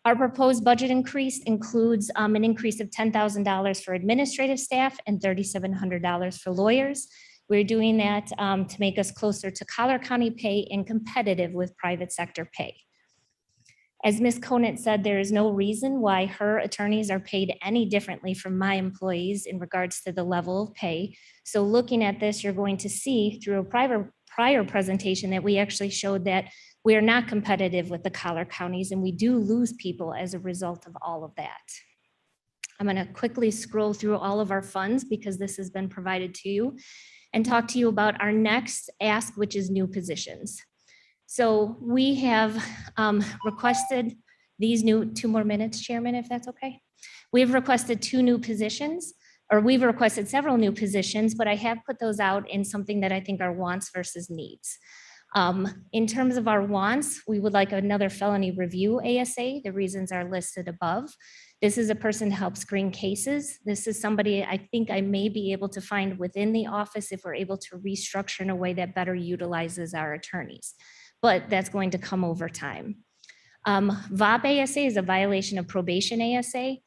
Our proposed budget increase includes an increase of $10,000 for administrative staff and $3,700 for lawyers. We're doing that to make us closer to Collier County pay and competitive with private sector pay. As Ms. Conant said, there is no reason why her attorneys are paid any differently from my employees in regards to the level of pay. So looking at this, you're going to see through a prior presentation that we actually showed that we are not competitive with the Collier counties, and we do lose people as a result of all of that. I'm going to quickly scroll through all of our funds because this has been provided to you and talk to you about our next ask, which is new positions. So we have requested these new 2 more minutes, Chairman, if that's okay. We've requested 2 new positions, or we've requested several new positions, but I have put those out in something that I think are wants versus needs. In terms of our wants, we would like another felony review ASA. The reasons are listed above. This is a person to help screen cases. This is somebody I think I may be able to find within the office if we're able to restructure in a way that better utilizes our attorneys, but that's going to come over time. VOP ASA is a violation of probation ASA.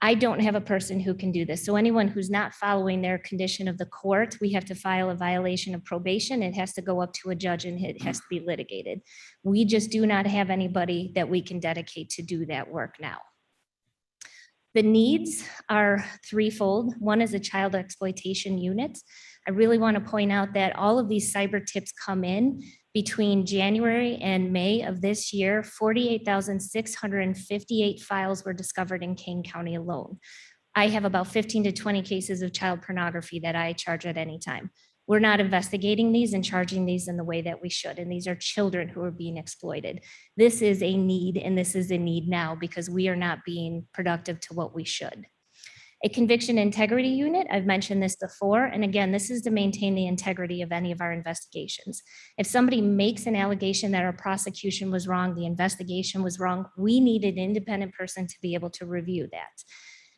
I don't have a person who can do this. So anyone who's not following their condition of the court, we have to file a violation of probation. It has to go up to a judge and it has to be litigated. We just do not have anybody that we can dedicate to do that work now. The needs are threefold. One is a child exploitation unit. I really want to point out that all of these cyber tips come in Between January and May of this year, 48,658 files were discovered in Kane County alone. I have about 15 to 20 cases of child pornography that I charge at any time. We're not investigating these and charging these in the way that we should. And these are children who are being exploited. This is a need, and this is a need now because we are not being productive to what we should. A conviction integrity unit, I've mentioned this before, and again, this is to maintain the integrity of any of our investigations. If somebody makes an allegation that our prosecution was wrong, the investigation was wrong, we need an independent person to be able to review that.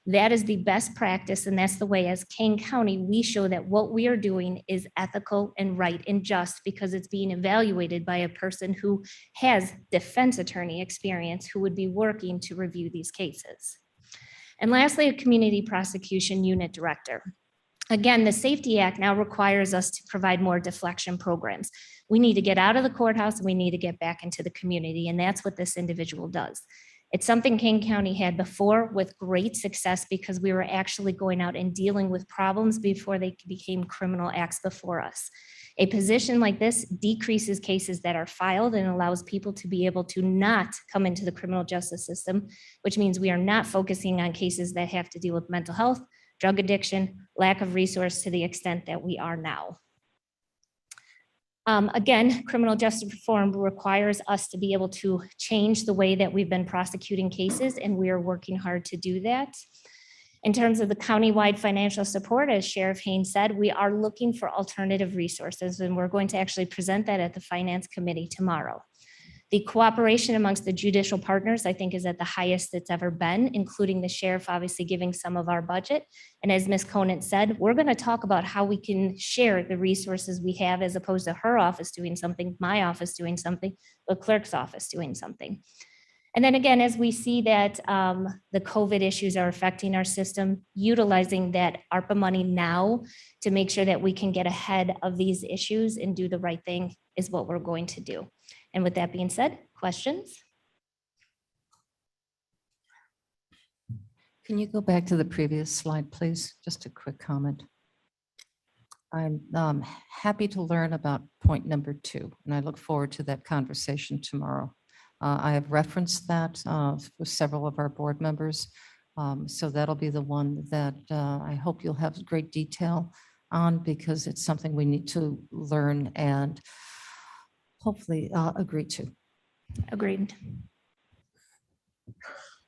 That is the best practice, and that's the way as Kane County, we show that what we are doing is ethical and right and just because it's being evaluated by a person who has defense attorney experience who would be working to review these cases. And lastly, a community prosecution unit director. Again, the Safety Act now requires us to provide more deflection programs. We need to get out of the courthouse and we need to get back into the community, and that's what this individual does. It's something Kane County had before with great success because we were actually going out and dealing with problems before they became criminal acts before us. A position like this decreases cases that are filed and allows people to be able to not come into the criminal justice system, which means we are not focusing on cases that have to deal with mental health, drug addiction, lack of resource to the extent that we are now. Again, criminal justice reform requires us to be able to change the way that we've been prosecuting cases, and we are working hard to do that. In terms of the countywide financial support, as Sheriff Haynes said, we are looking for alternative resources, and we're going to actually present that at the Finance Committee tomorrow. The cooperation amongst the judicial partners, I think, is at the highest it's ever been, including the sheriff obviously giving some of our budget. And as Ms. Conant said, we're going to talk about how we can share the resources we have as opposed to her office doing something, my office doing something, the clerk's office doing something. And then again, as we see that the COVID issues are affecting our system, utilizing that ARPA money now to make sure that we can get ahead of these issues and do the right thing is what we're going to do. And with that being said, questions? Can you go back to the previous slide, please? Just a quick comment. I'm happy to learn about point number 2, and I look forward to that conversation tomorrow. I have referenced that with several of our board members. So that'll be the one that I hope you'll have great detail on because it's something we need to learn and hopefully agree to. Agreed.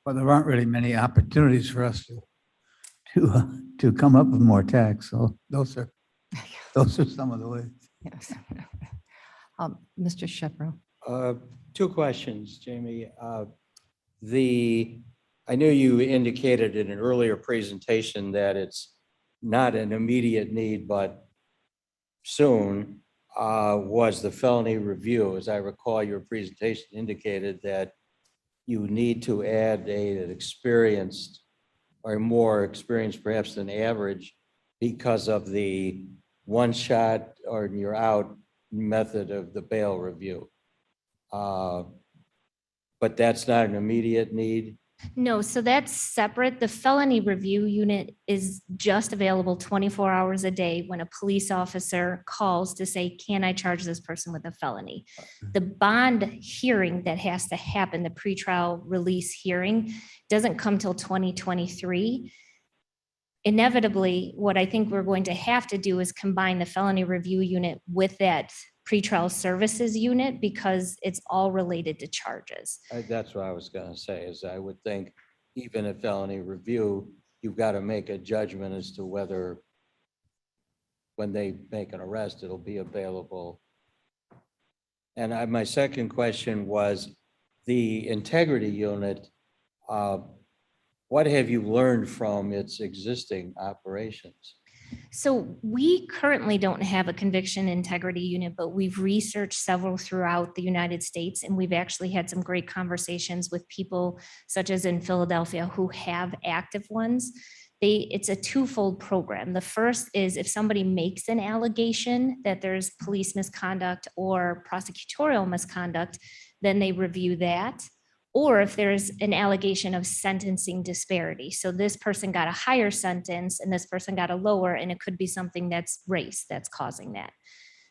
Well, there aren't really many opportunities for us to come up with more tax. So those are some of the ways. Yes. Mr. Shepro. 2 questions, Jamie. I know you indicated in an earlier presentation that it's not an immediate need, but soon was the felony review. As I recall, your presentation indicated that you need to add an experienced or more experienced perhaps than average because of the one shot or you're out method of the bail review. But that's not an immediate need. No, so that's separate. The felony review unit is just available 24 hours a day when a police officer calls to say, can I charge this person with a felony? The bond hearing that has to happen, the pretrial release hearing, doesn't come till 2023. Inevitably, what I think we're going to have to do is combine the felony review unit with that pretrial services unit because it's all related to charges. That's what I was going to say is I would think even a felony review, you've got to make a judgment as to whether when they make an arrest, it'll be available. And my second question was the integrity unit. What have you learned from its existing operations? So we currently don't have a conviction integrity unit, but we've researched several throughout the United States, and we've actually had some great conversations with people such as in Philadelphia who have active ones. It's a twofold program. The first is if somebody makes an allegation that there's police misconduct or prosecutorial misconduct, then they review that. Or if there's an allegation of sentencing disparity. So this person got a higher sentence and this person got a lower, and it could be something that's race that's causing that.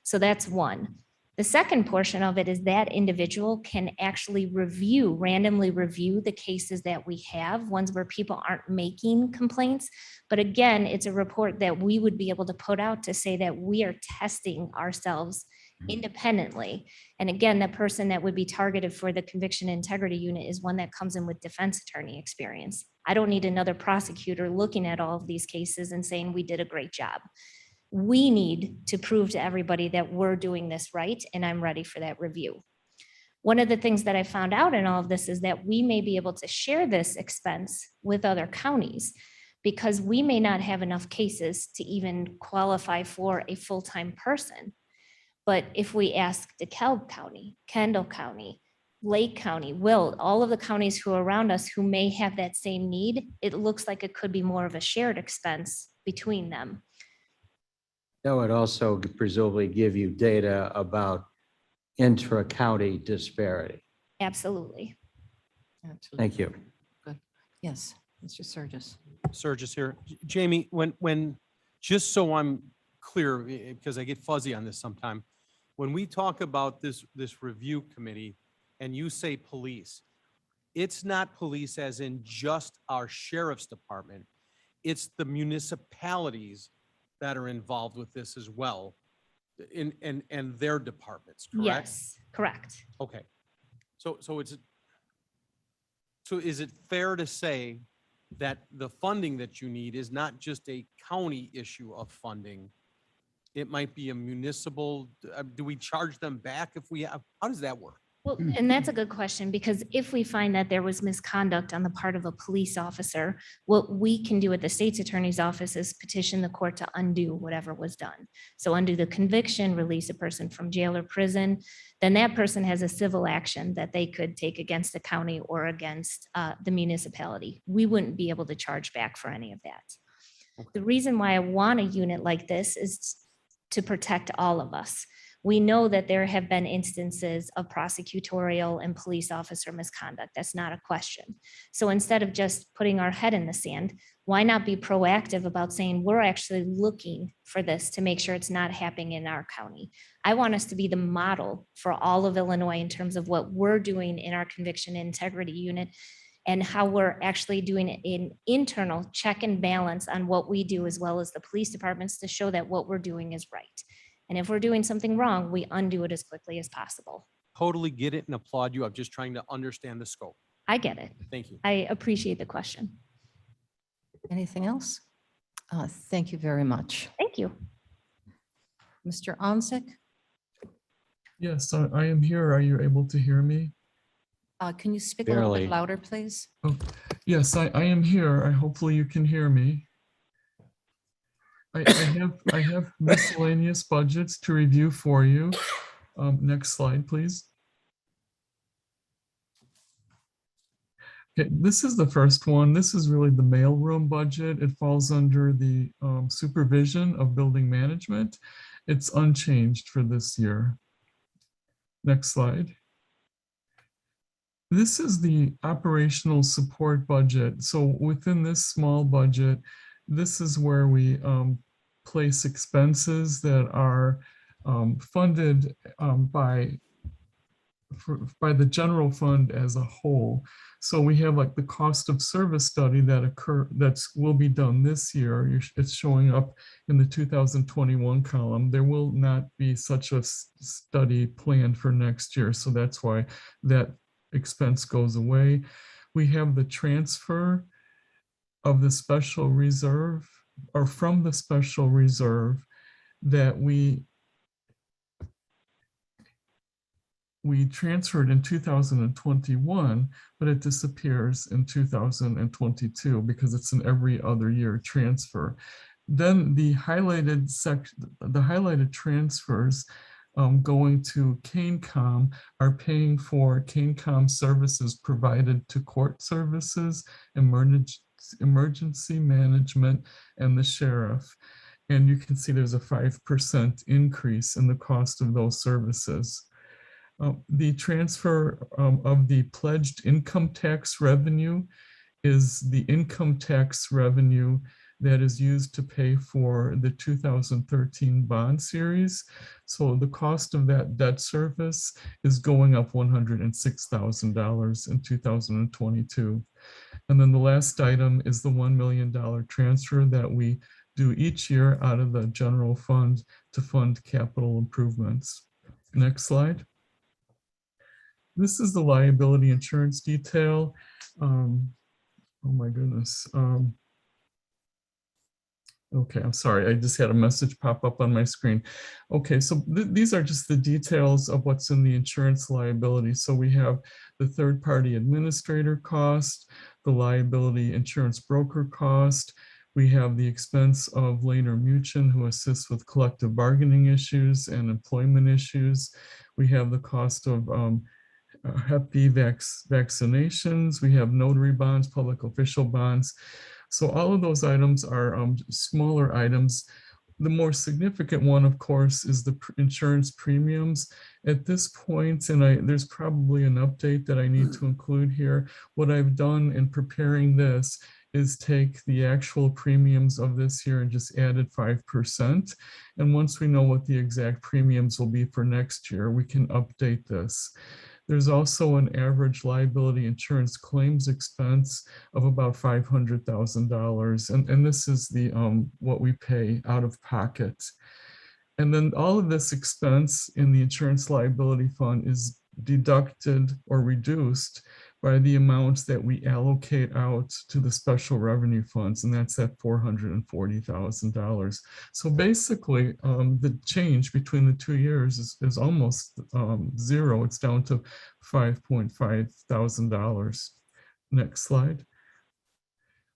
So that's one. The second portion of it is that individual can actually randomly review the cases that we have, ones where people aren't making complaints. But again, it's a report that we would be able to put out to say that we are testing ourselves independently. And again, the person that would be targeted for the conviction integrity unit is one that comes in with defense attorney experience. I don't need another prosecutor looking at all of these cases and saying we did a great job. We need to prove to everybody that we're doing this right, and I'm ready for that review. One of the things that I found out in all of this is that we may be able to share this expense with other counties because we may not have enough cases to even qualify for a full-time person. But if we ask DeKalb County, Kendall County, Lake County, Will, all of the counties who are around us who may have that same need, it looks like it could be more of a shared expense between them. That would also presumably give you data about intra-county disparity. Absolutely. Thank you. Good. Yes, Mr. Surges. Surges here. Jamie, when, just so I'm clear, because I get fuzzy on this sometime, when we talk about this review committee and you say police, it's not police as in just our sheriff's department. It's the municipalities that are involved with this as well and their departments, correct? Yes, correct. Okay. So is it fair to say that the funding that you need is not just a county issue of funding? It might be a municipal, do we charge them back if we have, how does that work? Well, and that's a good question, because if we find that there was misconduct on the part of a police officer, what we can do at the state's attorney's office is petition the court to undo whatever was done. So undo the conviction, release a person from jail or prison, then that person has a civil action that they could take against the county or against the municipality. We wouldn't be able to charge back for any of that. The reason why I want a unit like this is to protect all of us. We know that there have been instances of prosecutorial and police officer misconduct. That's not a question. So instead of just putting our head in the sand, why not be proactive about saying we're actually looking for this to make sure it's not happening in our county? I want us to be the model for all of Illinois in terms of what we're doing in our conviction integrity unit and how we're actually doing an internal check and balance on what we do, as well as the police departments, to show that what we're doing is right. And if we're doing something wrong, we undo it as quickly as possible. Totally get it and applaud you. I'm just trying to understand the scope. I get it. Thank you. I appreciate the question. Anything else? Thank you very much. Thank you. Mr. Onsick, Yes, I am here. Are you able to hear me? can you speak a little Barely. bit louder, please? Oh, yes, I am here. Hopefully you can hear me. I have miscellaneous budgets to review for you. Next slide, please. Okay, this is the first one. This is really the mailroom budget. It falls under the supervision of building management. It's unchanged for this year. Next slide. This is the operational support budget. So within this small budget, this is where we place expenses that are funded by the general fund as a whole. So we have like the cost of service study that will be done this year. It's showing up in the 2021 column. There will not be such a study planned for next year. So that's why that expense goes away. We have the transfer of the special reserve, or from the special reserve, that we transferred in 2021, but it disappears in 2022 because it's an every other year transfer. Then the highlighted transfers going to CANCOM are paying for CANCOM services provided to court services, emergency management, and the sheriff. And you can see there's a 5% increase in the cost of those services. The transfer of the pledged income tax revenue is the income tax revenue that is used to pay for the 2013 bond series. So the cost of that debt service is going up $106,000 in 2022. And then the last item is the $1 million transfer that we do each year out of the general fund to fund capital improvements. Next slide. This is the liability insurance detail. Oh my goodness. Okay, I'm sorry. I just had a message pop up on my screen. Okay, so these are just the details of what's in the insurance liability. So we have the third-party administrator cost, the liability insurance broker cost. We have the expense of Lehner Muchen, who assists with collective bargaining issues and employment issues. We have the cost of Hep B vaccinations. We have notary bonds, public official bonds. So all of those items are smaller items. The more significant one, of course, is the insurance premiums. At this point, and there's probably an update that I need to include here, what I've done in preparing this is take the actual premiums of this year and just added 5%. And once we know what the exact premiums will be for next year, we can update this. There's also an average liability insurance claims expense of about $500,000. And this is the what we pay out of pocket. And then all of this expense in the insurance liability fund is deducted or reduced by the amounts that we allocate out to the special revenue funds, and that's at $440,000. So basically, the change between the 2 years is almost zero. It's down to $5,500. Next slide.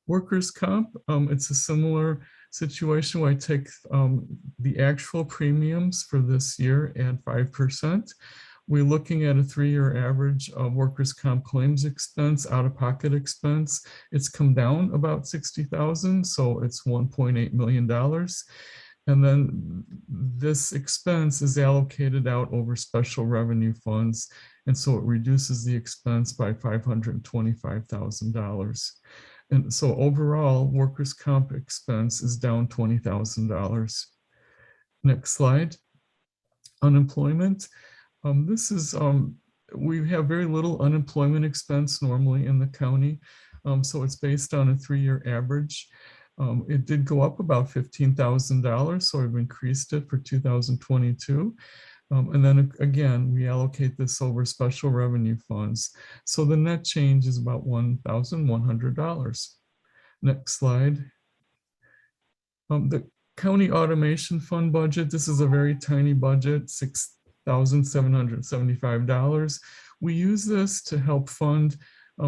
Workers' comp, it's a similar situation where I take the actual premiums for this year at 5%. We're looking at a 3-year average of workers' comp claims expense, out-of-pocket expense. It's come down about $60,000, so it's $1.8 million. And then this expense is allocated out over special revenue funds, and so it reduces the expense by $525,000. And so overall, workers' comp expense is down $20,000. Next slide. Unemployment. This is, we have very little unemployment expense normally in the county. So it's based on a 3-year average. It did go up about $15,000, so we've increased it for 2022. And then again, we allocate this over special revenue funds. So the net change is about $1,100. Next slide. The county automation fund budget, this is a very tiny budget, $6,775. We use this to help fund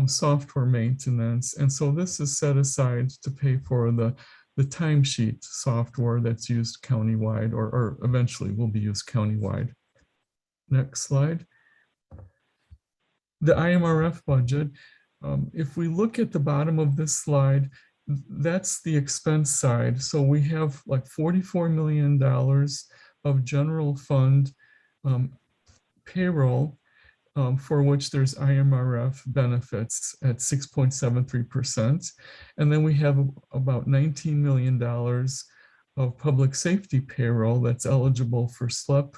software maintenance. And so this is set aside to pay for the timesheet software that's used countywide or eventually will be used countywide. Next slide. The IMRF budget, if we look at the bottom of this slide, that's the expense side. So we have like $44 million of general fund payroll for which there's IMRF benefits at 6.73%. And then we have about $19 million of public safety payroll that's eligible for SLEP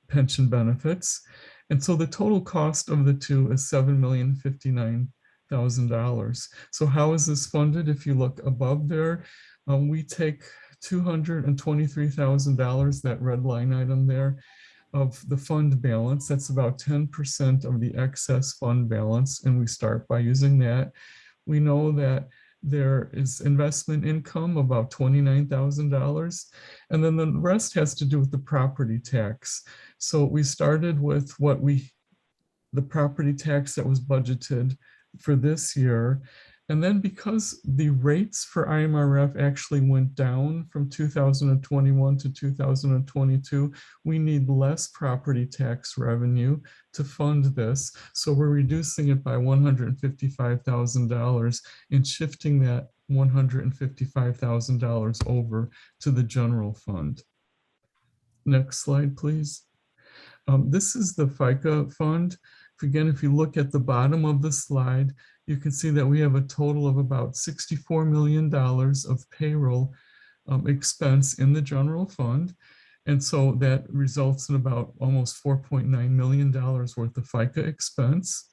pension benefits. And so the total cost of the two is $7,059,000. So how is this funded? If you look above there, we take $223,000, that red line item there, of the fund balance. That's about 10% of the excess fund balance, and we start by using that. We know that there is investment income, about $29,000, and then the rest has to do with the property tax. So we started with the property tax that was budgeted for this year. And then because the rates for IMRF actually went down from 2021 to 2022, we need less property tax revenue to fund this. So we're reducing it by $155,000 and shifting that $155,000 over to the general fund. Next slide, please. This is the FICA fund again, if you look at the bottom of the slide, you can see that we have a total of about $64 million of payroll expense in the general fund. And so that results in about almost $4.9 million worth of FICA expense.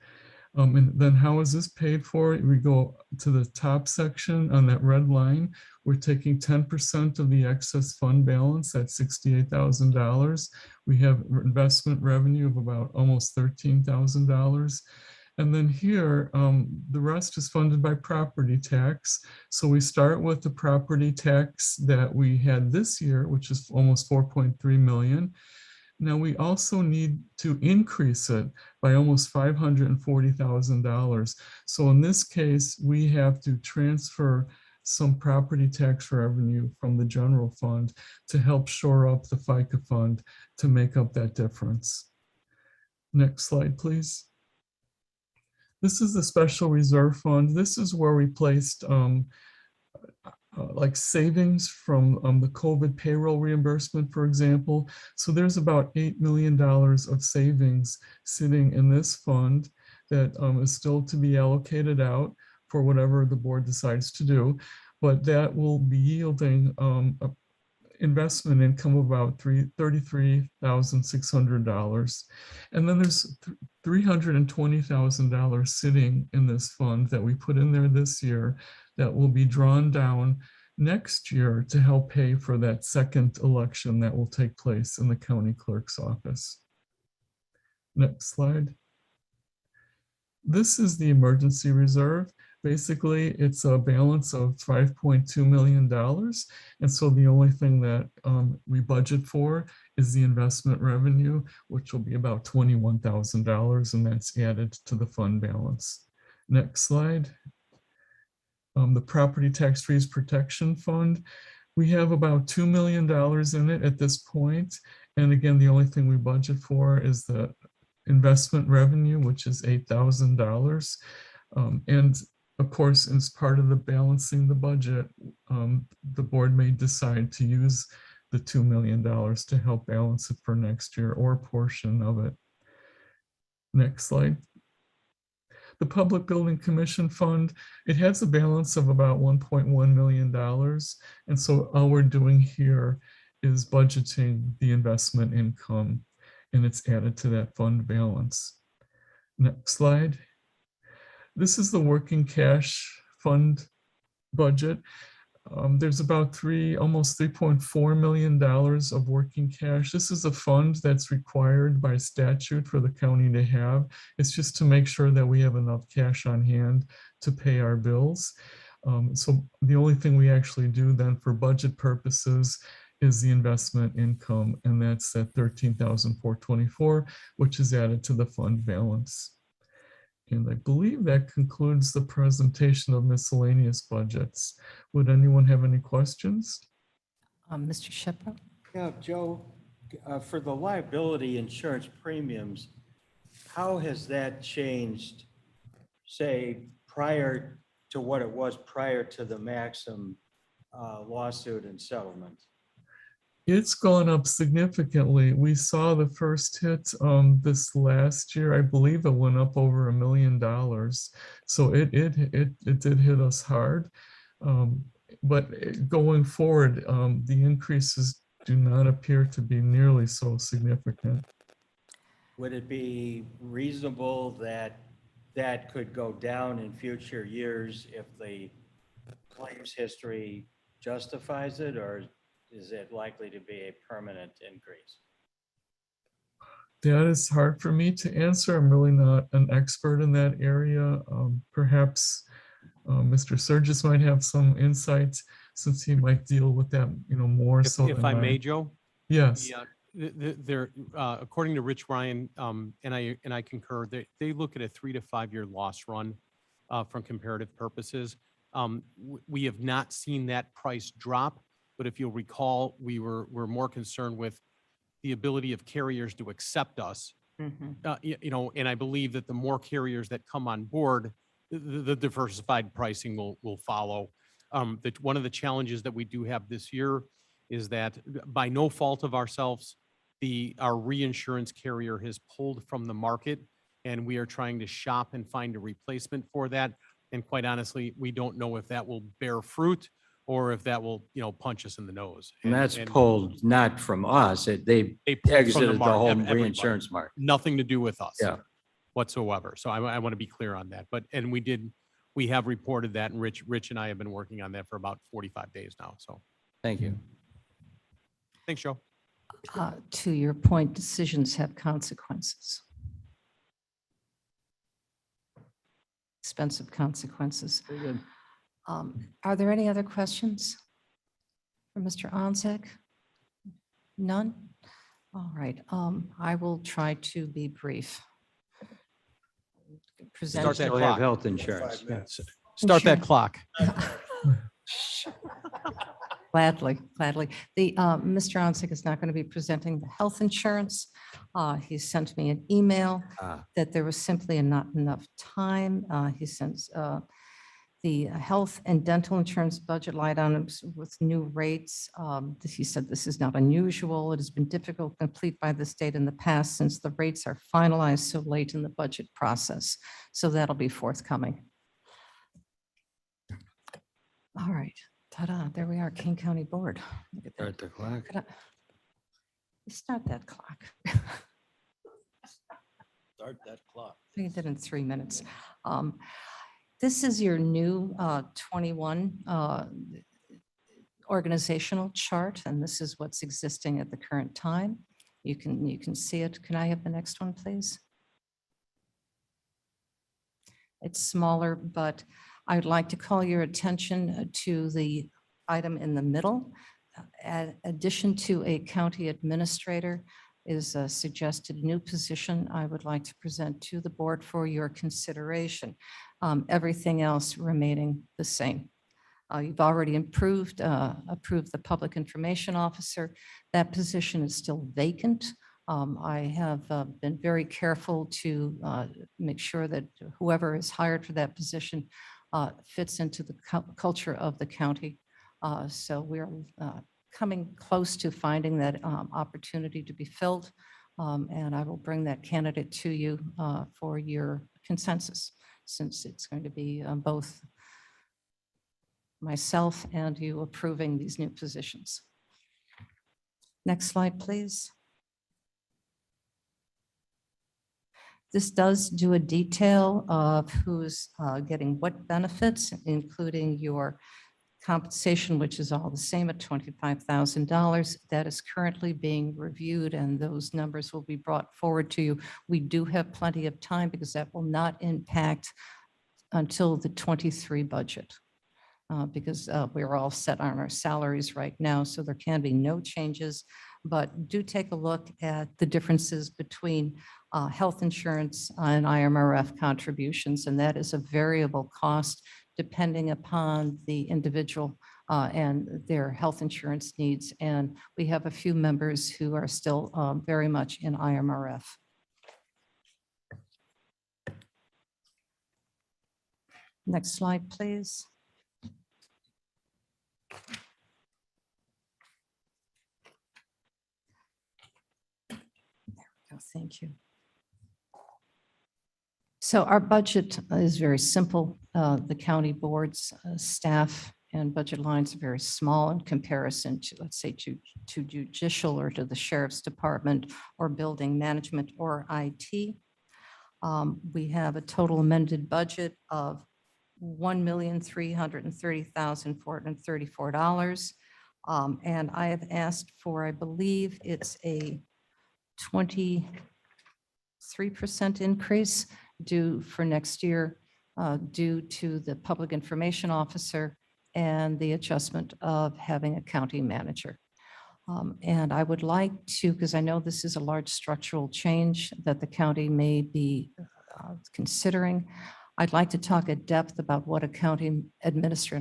And then how is this paid for? We go to the top section on that red line. We're taking 10% of the excess fund balance at $68,000. We have investment revenue of about almost $13,000. And then here, the rest is funded by property tax. So we start with the property tax that we had this year, which is almost 4.3 million. Now we also need to increase it by almost $540,000. So in this case, we have to transfer some property tax revenue from the general fund to help shore up the FICA fund to make up that difference. Next slide, please. This is the special reserve fund. This is where we placed like savings from the COVID payroll reimbursement, for example. So there's about $8 million of savings sitting in this fund that is still to be allocated out for whatever the board decides to do. But that will be yielding investment income of about $33,600. And then there's $320,000 sitting in this fund that we put in there this year that will be drawn down next year to help pay for that second election that will take place in the county clerk's office. Next slide. This is the emergency reserve. Basically, it's a balance of $5.2 million. And so the only thing that we budget for is the investment revenue, which will be about $21,000, and that's added to the fund balance. Next slide. The Property Tax Freeze Protection Fund. We have about $2 million in it at this point. And again, the only thing we budget for is the investment revenue, which is $8,000. And of course, as part of the balancing the budget, the board may decide to use the $2 million to help balance it for next year or a portion of it. Next slide. The Public Building Commission Fund, it has a balance of about $1.1 million. And so all we're doing here is budgeting the investment income, and it's added to that fund balance. Next slide. This is the working cash fund budget. There's about almost $3.4 million of working cash. This is a fund that's required by statute for the county to have. It's just to make sure that we have enough cash on hand to pay our bills. So the only thing we actually do then for budget purposes is the investment income, and that's at $13,424, which is added to the fund balance. And I believe that concludes the presentation of miscellaneous budgets. Would anyone have any questions? Mr. Shepro? Yeah, Joe, for the liability insurance premiums, how has that changed, say, prior to what it was prior to the Maxim lawsuit and settlement? It's gone up significantly. We saw the first hit this last year. I believe it went up over $1 million. So it did hit us hard. But going forward, the increases do not appear to be nearly so significant. Would it be reasonable that that could go down in future years if the claims history justifies it, or is it likely to be a permanent increase? That is hard for me to answer. I'm really not an expert in that area. Perhaps Mr. Surgis might have some insights since he might deal with that, more so. If I may, Joe? Yes. There, according to Rich Ryan, and I concur, they look at a 3 to 5 year loss run from comparative purposes. We have not seen that price drop. But if you'll recall, we're more concerned with the ability of carriers to accept us. And I believe that the more carriers that come on board, the diversified pricing will follow. One of the challenges that we do have this year is that by no fault of ourselves, our reinsurance carrier has pulled from the market And we are trying to shop and find a replacement for that. And quite honestly, we don't know if that will bear fruit or if that will, punch us in the nose. And that's and pulled not from us, they they pulled from exited the market, whole everybody. reinsurance market. Nothing to do with us. Yeah. Whatsoever. So I want to be clear on that. And we have reported that, and Rich and I have been working on that for about 45 days now. So Thank you. thanks, Joe. To your point, decisions have consequences. Expensive consequences. Very good. Are there any other questions for Mr. Onzek? None? All right. I will try to be brief. Present- Start that Still have clock. health insurance. Start that Insurance. clock. Gladly, gladly. Mr. Onzek is not going to be presenting the health insurance. He sent me an email that there was simply not enough time. He sends the health and dental insurance budget line items with new rates. He said this is not unusual. It has been difficult to complete by the state in the past since the rates are finalized so late in the budget process. So that'll be forthcoming. All right. Ta-da, there we are, King County Board. Look at that. Start the clock. Start that clock. Start that clock. We did in 3 minutes. This is your new 21 organizational chart, and this is what's existing at the current time. You can see it. Can I have the next one, please? It's smaller, but I'd like to call your attention to the item in the middle. Addition to a county administrator is a suggested new position I would like to present to the board for your consideration. Everything else remaining the same. You've already approved the public information officer. That position is still vacant. I have been very careful to make sure that whoever is hired for that position fits into the culture of the county. So we're coming close to finding that opportunity to be filled. And I will bring that candidate to you for your consensus, since it's going to be both myself and you approving these new positions. Next slide, please. This does do a detail of who's getting what benefits, including your compensation, which is all the same at $25,000. That is currently being reviewed, and those numbers will be brought forward to you. We do have plenty of time because that will not impact until the 23 budget. Because we're all set on our salaries right now, so there can be no changes. But do take a look at the differences between health insurance and IMRF contributions, and that is a variable cost depending upon the individual and their health insurance needs. And we have a few members who are still very much in IMRF. Next slide, please. There we go. Thank you. So our budget is very simple. The county board's staff and budget lines are very small in comparison to, let's say, to judicial or to the sheriff's department or building management or IT. We have a total amended budget of $1,330,434. And I have asked for, I believe it's a 23% increase due for next year due to the public information officer and the adjustment of having a county manager. And I would like to, because I know this is a large structural change that the county may be considering, I'd like to talk at depth about what a county manager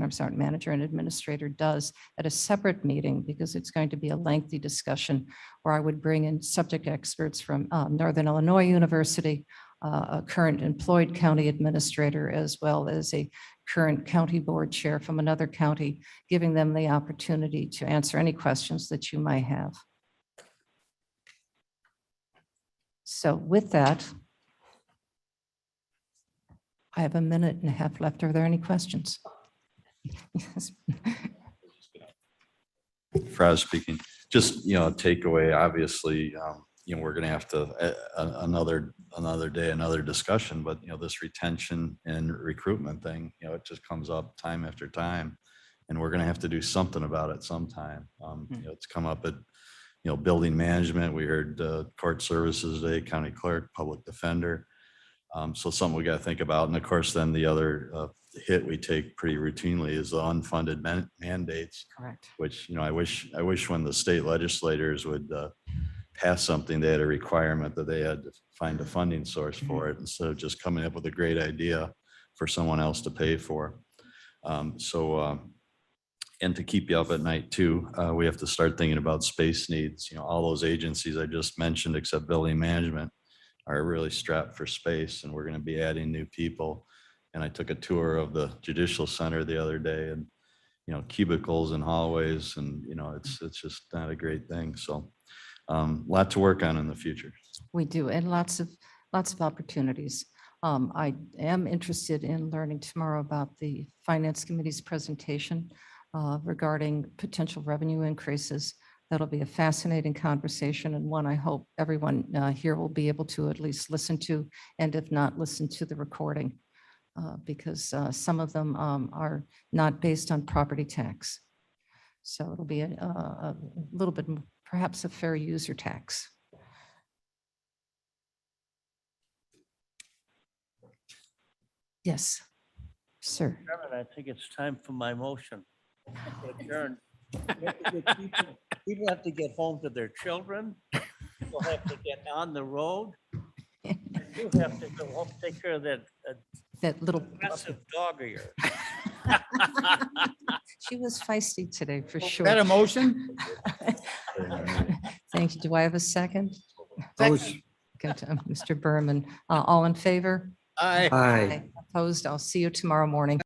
and administrator does at a separate meeting, because it's going to be a lengthy discussion where I would bring in subject experts from Northern Illinois University, a current employed county administrator, as well as a current county board chair from another county, giving them the opportunity to answer any questions that you might have. So with that, I have a minute and a half left. Are there any questions? Yes. Fraz speaking, just, takeaway, obviously, we're going to have to, another day, another discussion, but, this retention and recruitment thing, it just comes up time after time. And we're going to have to do something about it sometime. It's come up at, building management. We heard court services today, county clerk, public defender. So something we got to think about. And of course, then the other hit we take pretty routinely is the unfunded mandates. Correct. Which, I wish when the state legislators would pass something, they had a requirement that they had to find a funding source for it instead of just coming up with a great idea for someone else to pay for. And to keep you up at night too, we have to start thinking about space needs. All those agencies I just mentioned, except building management, are really strapped for space, and we're going to be adding new people. And I took a tour of the judicial center the other day, and cubicles and hallways, and it's just not a great thing. So lot to work on in the future. We do, and lots of opportunities. I am interested in learning tomorrow about the Finance Committee's presentation regarding potential revenue increases. That'll be a fascinating conversation, and one I hope everyone here will be able to at least listen to, and if not, listen to the recording, because some of them are not based on property tax. So it'll be a little bit, perhaps a fair user tax. Yes, sir. Chairman, I think it's time for my motion. to adjourn. People have to get home to their children. People have to get on the road. You have to go home, take care of that little aggressive dog of yours. She was feisty today, for Is sure. that a motion? Thank you. Do I have a second? Second. Mr. Berman, all in favor? Aye. Opposed? I'll see you tomorrow morning.